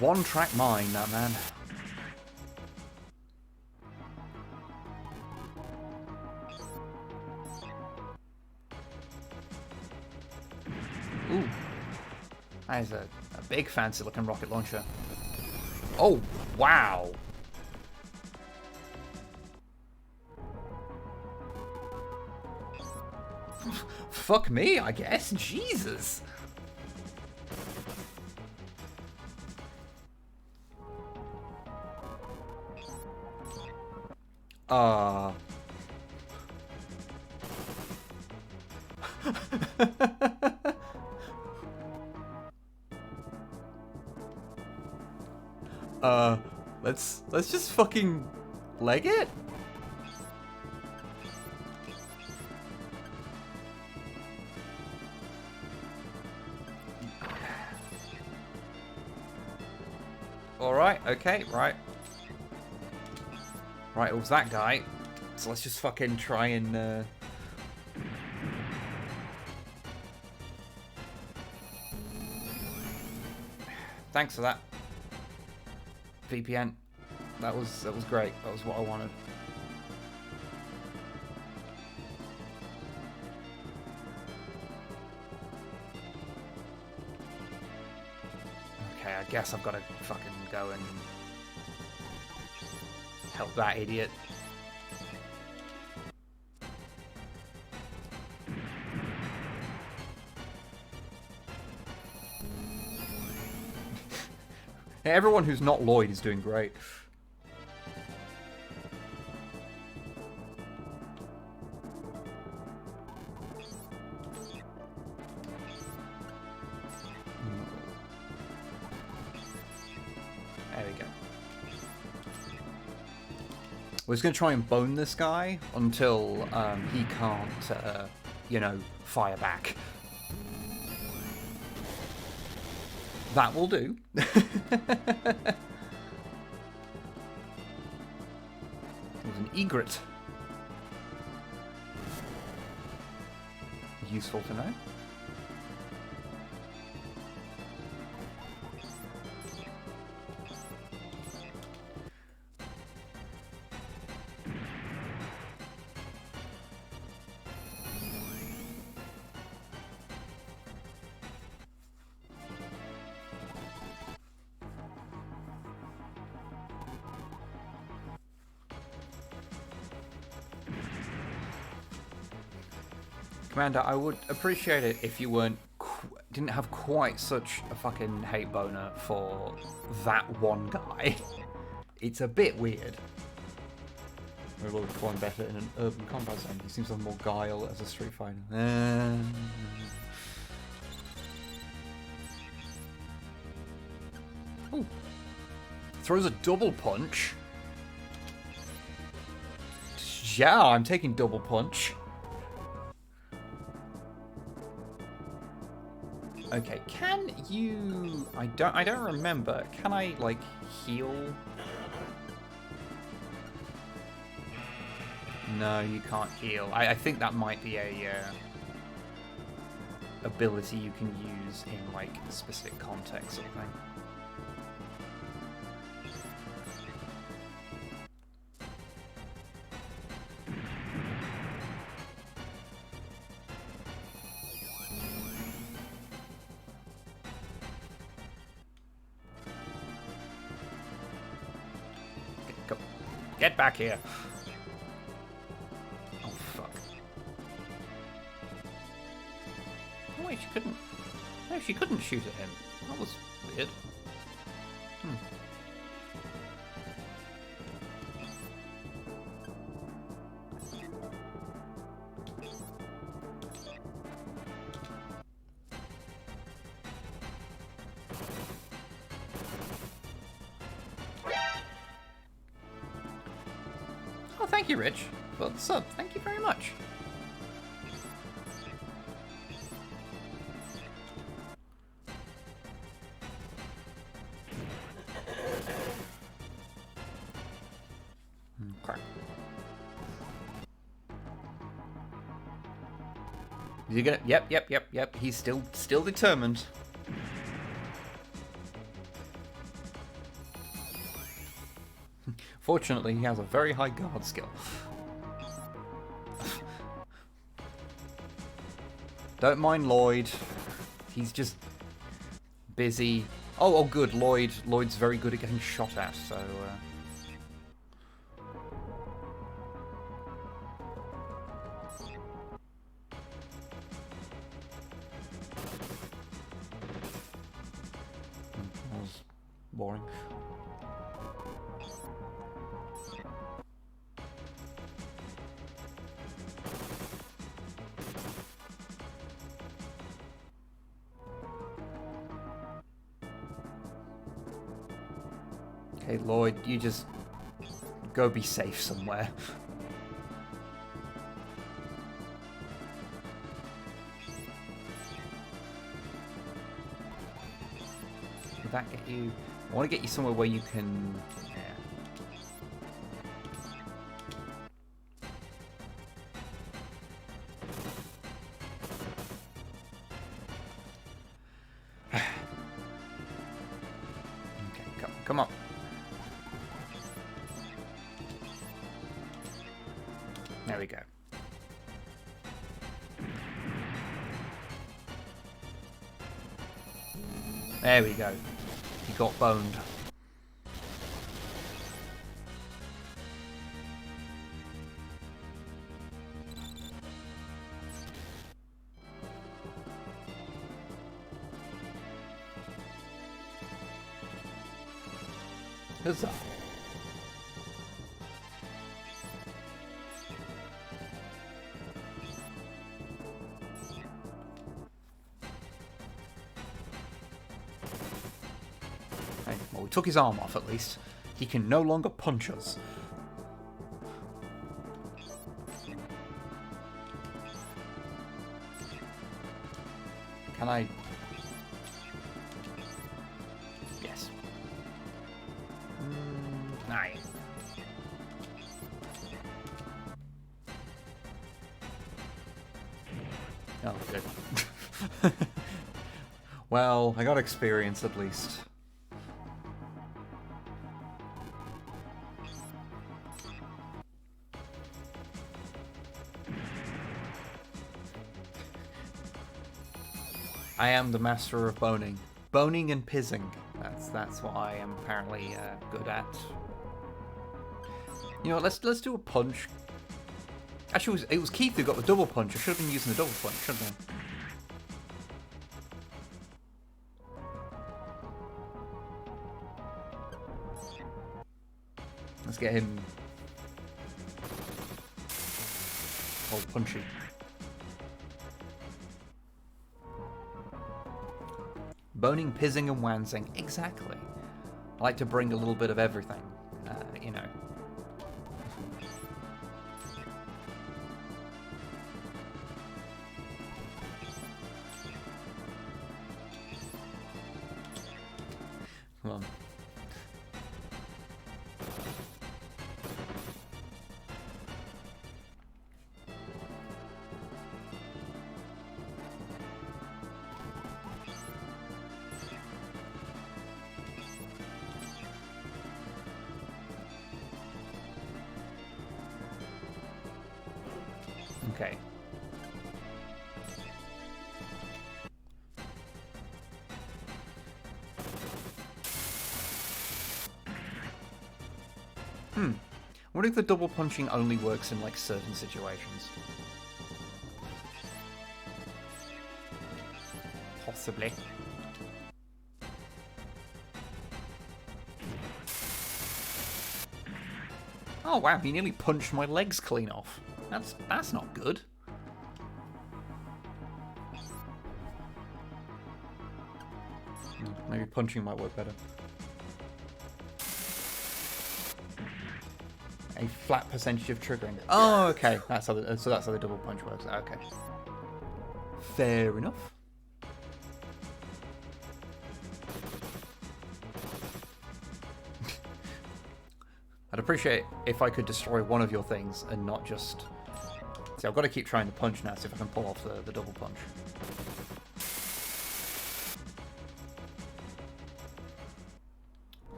One-track mind, that man. Ooh. That is a big fancy-looking rocket launcher. Oh, wow. Fuck me, I guess. Jesus. Let's just fucking leg it? Alright, okay, right. Right, it was that guy. So let's just fucking try and Thanks for that. VPN. That was great. That was what I wanted. Okay, I guess I've got to fucking go and help that idiot. Everyone who's not Lloyd is doing great. There we go. We're just going to try and bone this guy until he can't, you know, fire back. That will do. It was an egret. Useful to know. Commander, I would appreciate it if you didn't have quite such a fucking hate boner for that one guy. It's a bit weird. I would have performed better in an urban combat zone. He seems to have more guile as a Street Fighter. Throws a double punch. Yeah, I'm taking double punch. Okay, can you... I don't remember. Can I, like, heal? No, you can't heal. I think that might be a ability you can use in, like, specific context or something. Go. Get back here. Oh, fuck. Oh, wait, she couldn't... No, she couldn't shoot at him. That was weird. Oh, thank you, Rich, for the sub. Thank you very much. Crap. Is he gonna? Yep. He's still determined. Fortunately, he has a very high guard skill. Don't mind Lloyd. He's just busy. Oh, good. Lloyd's very good at getting shot at, so... That was boring. Okay, Lloyd, you just go be safe somewhere. Would that get you... I want to get you somewhere where you can... Yeah. Okay, come on. There we go. There we go. He got boned. Huzzah. Well, we took his arm off at least. He can no longer punch us. Can I... Yes. Aye. Oh, good. Well, I got experience at least. I am the master of boning. Boning and pizzing. That's what I am apparently good at. You know what, let's do a punch. Actually, it was Keith who got the double punch. I should have been using the double punch, shouldn't I? Let's get him all punchy. Boning, pizzing, and wanzing. Exactly. I like to bring a little bit of everything, you know. Come on. Okay. I wonder if the double punching only works in like certain situations. Possibly. Oh wow, he nearly punched my legs clean off. That's not good. Maybe punching might work better. A flat percentage of triggering. Oh, okay. That's how so that's how the double punch works. Okay. Fair enough. I'd appreciate if I could destroy one of your things and not just... See, I've got to keep trying to punch now, see if I can pull off the double punch.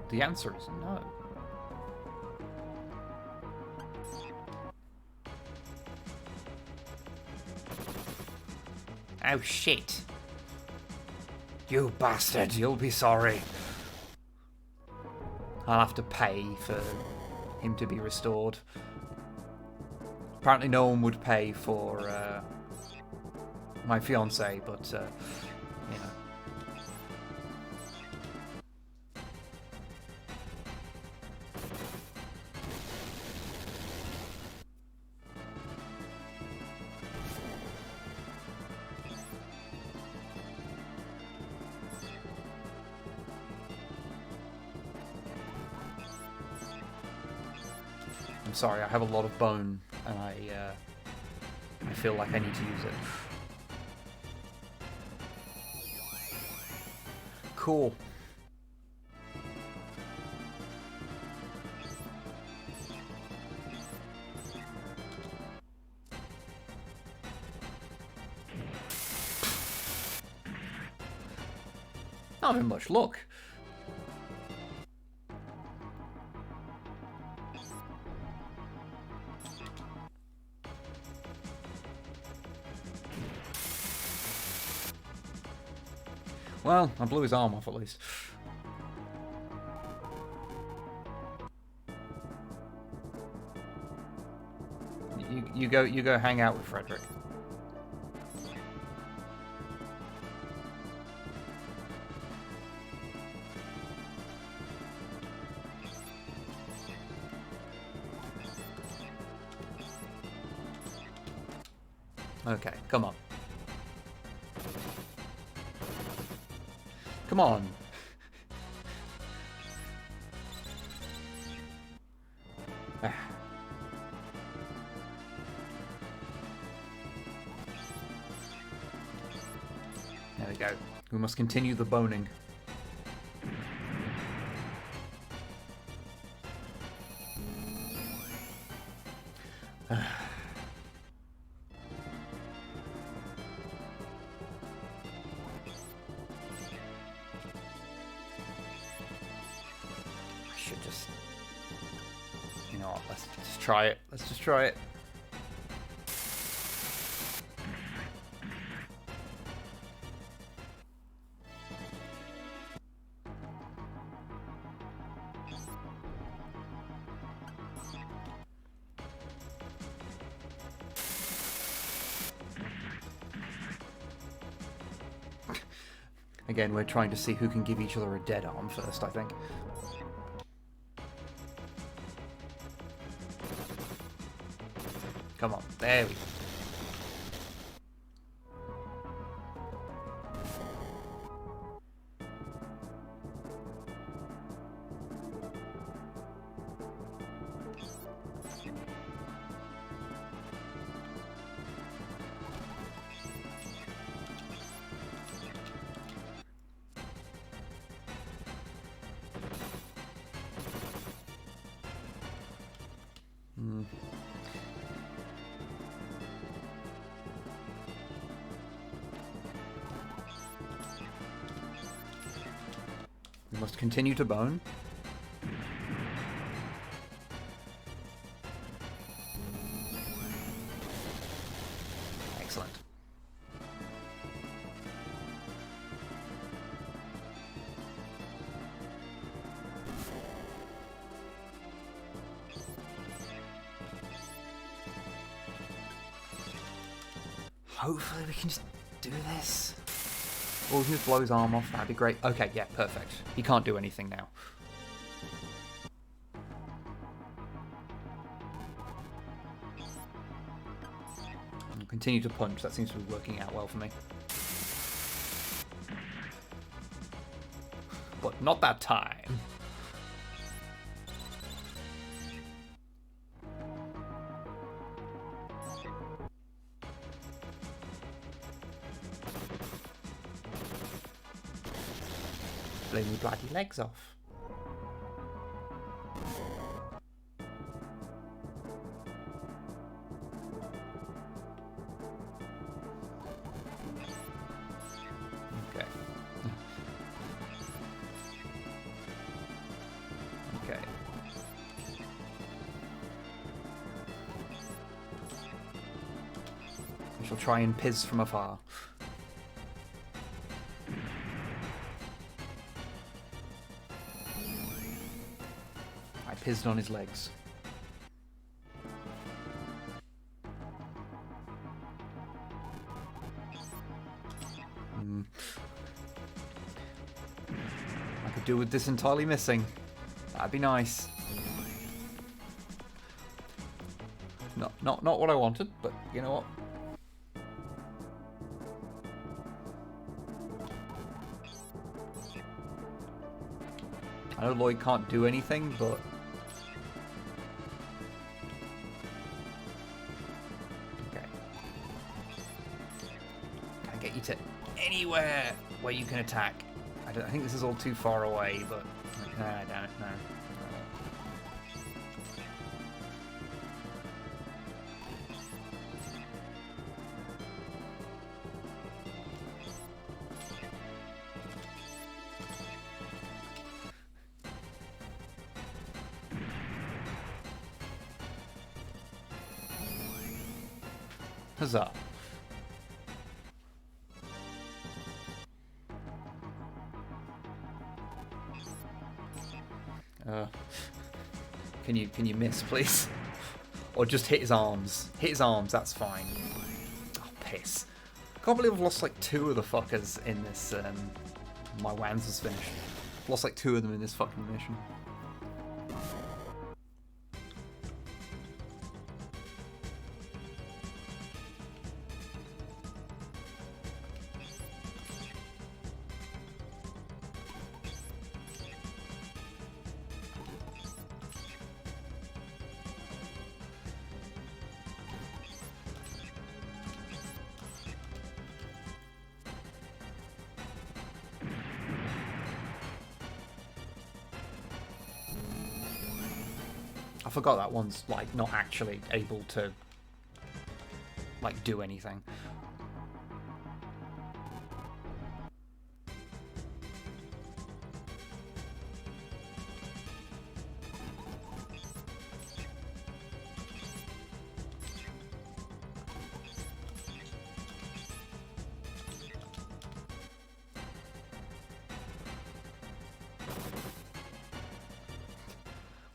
The answer is no. Oh shit. You bastard, you'll be sorry. I'll have to pay for him to be restored. Apparently no one would pay for my fiancée, but, you know. I'm sorry, I have a lot of bone, and I feel like I need to use it. Cool. Not having much luck. Well, I blew his arm off at least. You go hang out with Frederick. Okay, come on. Come on. There we go. We must continue the boning. Let's just try it. Let's just try it. Again, we're trying to see who can give each other a dead arm first, I think. Come on, there we go. must continue to bone. Excellent. Hopefully we can just do this. Or we can just blow his arm off, that'd be great. Okay, yeah, perfect. He can't do anything now. I'll continue to punch, that seems to be working out well for me. But not that time. Blow me bloody legs off. Okay. Okay. I shall try and piss from afar. Pizzed on his legs. I could do with this entirely missing. That'd be nice. Not what I wanted, but you know what? I know Lloyd can't do anything, but get you to anywhere where you can attack. I think this is all too far away, but damn it, no. Huzzah. Can you miss, please? Or just hit his arms. Hit his arms, that's fine. Oh, piss. Can't believe I've lost like 2 of the fuckers in this, my Wanzers finish. Lost like 2 of them in this fucking mission. I forgot that one's like not actually able to like do anything.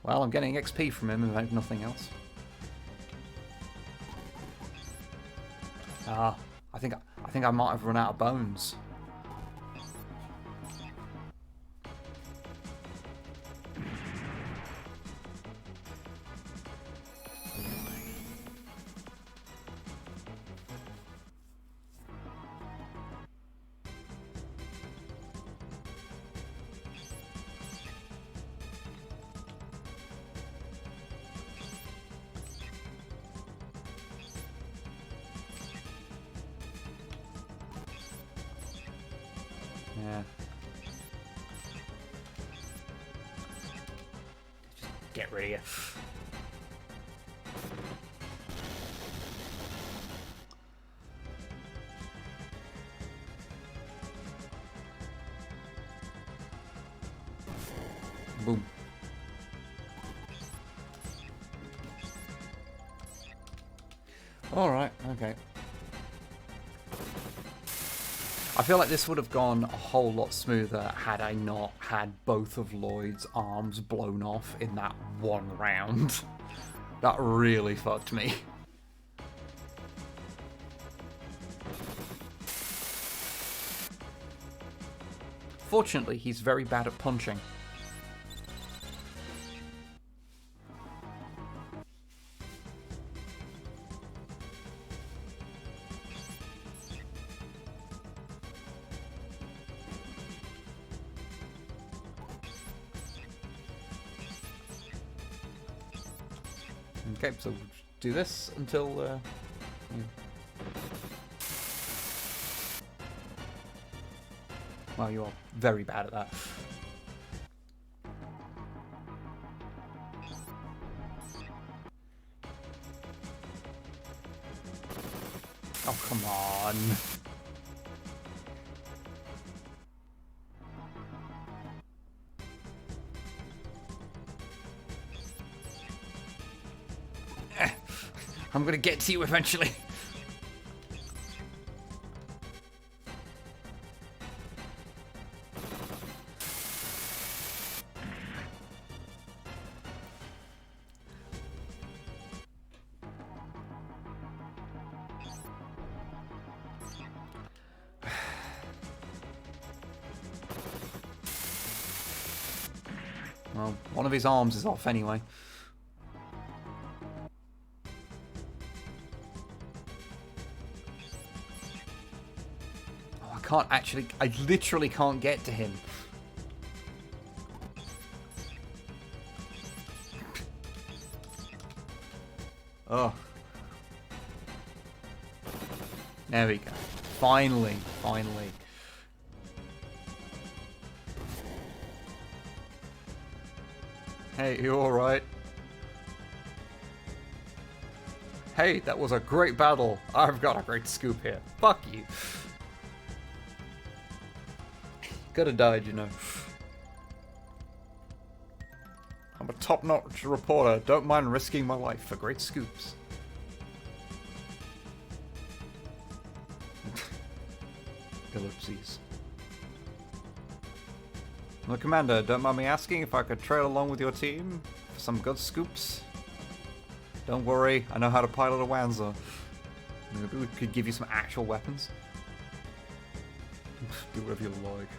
Well, I'm getting XP from him if nothing else. Ah, I think I might have run out of bones. Yeah. Just get rid of you. Boom. Alright, okay. I feel like this would have gone a whole lot smoother had I not had both of Lloyd's arms blown off in that one round. That really fucked me. Fortunately, he's very bad at punching. Okay, so we'll do this until... Well, you are very bad at that. Oh, come on. I'm gonna get to you eventually. Well, one of his arms is off anyway. Oh, I can't actually... I literally can't get to him. Oh. There we go. Finally, finally. Hey, you alright? Hey, that was a great battle. I've got a great scoop here. Fuck you. Could have died, you know. I'm a top-notch reporter. Don't mind risking my life for great scoops. Ellipses. Well, Commander, don't mind me asking if I could trail along with your team for some good scoops? Don't worry, I know how to pilot a Wanzer. Maybe we could give you some actual weapons. Do whatever you like.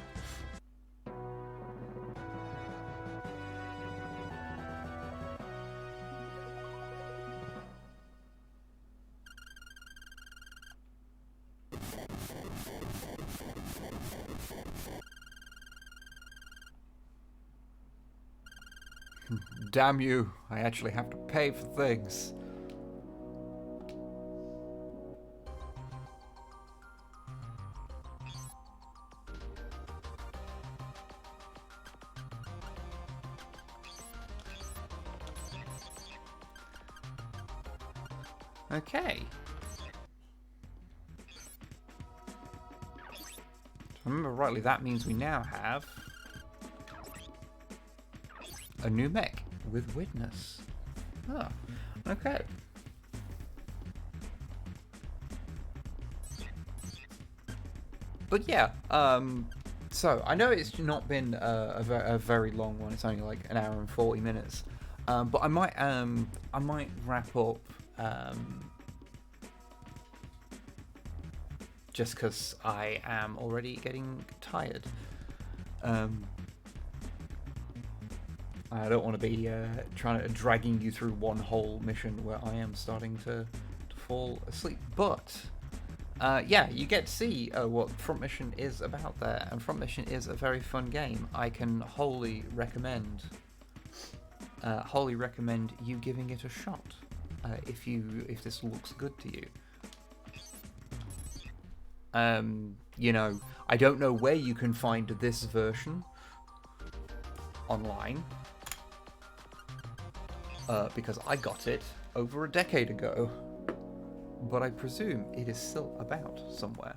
Damn you, I actually have to pay for things. Okay. If I remember rightly, that means we now have a new mech with witness. Oh, okay. But yeah, so I know it's not been a very long one. It's only like an hour and 40 minutes. But I might wrap up just because I am already getting tired. I don't want to be dragging you through one whole mission where I am starting to fall asleep. But yeah, you get to see what Front Mission is about there, and Front Mission is a very fun game. I can wholly recommend you giving it a shot if this looks good to you. You know, I don't know where you can find this version online. Because I got it over a decade ago, but I presume it is still about somewhere.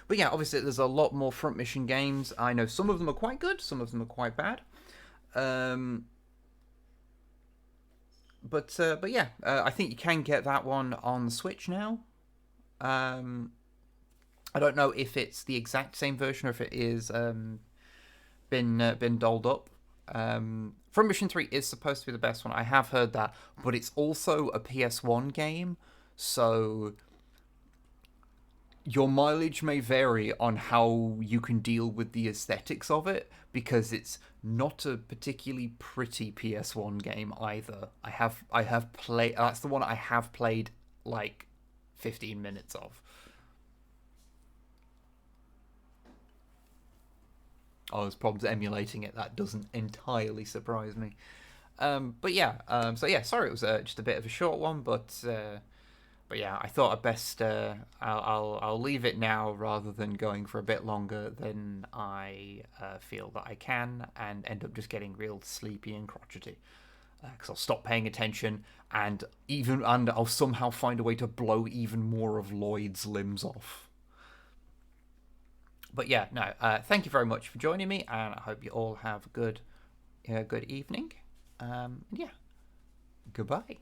But yeah, obviously there's a lot more front mission games. I know some of them are quite good, some of them are quite bad. But yeah, I think you can get that one on the Switch now. I don't know if it's the exact same version or if it is been dolled up. Front Mission 3 is supposed to be the best one. I have heard that, but it's also a PS1 game, so your mileage may vary on how you can deal with the aesthetics of it, because it's not a particularly pretty PS1 game either. I have played. That's the one I have played like 15 minutes of. Oh, there's problems emulating it. That doesn't entirely surprise me. But yeah. So yeah. Sorry, it was just a bit of a short one, but yeah, I thought I'd best I'll leave it now rather than going for a bit longer than I feel that I can, and end up just getting real sleepy and crotchety. Because I'll stop paying attention, and I'll somehow find a way to blow even more of Lloyd's limbs off. But yeah, no. Thank you very much for joining me, and I hope you all have a good evening. Yeah. Goodbye.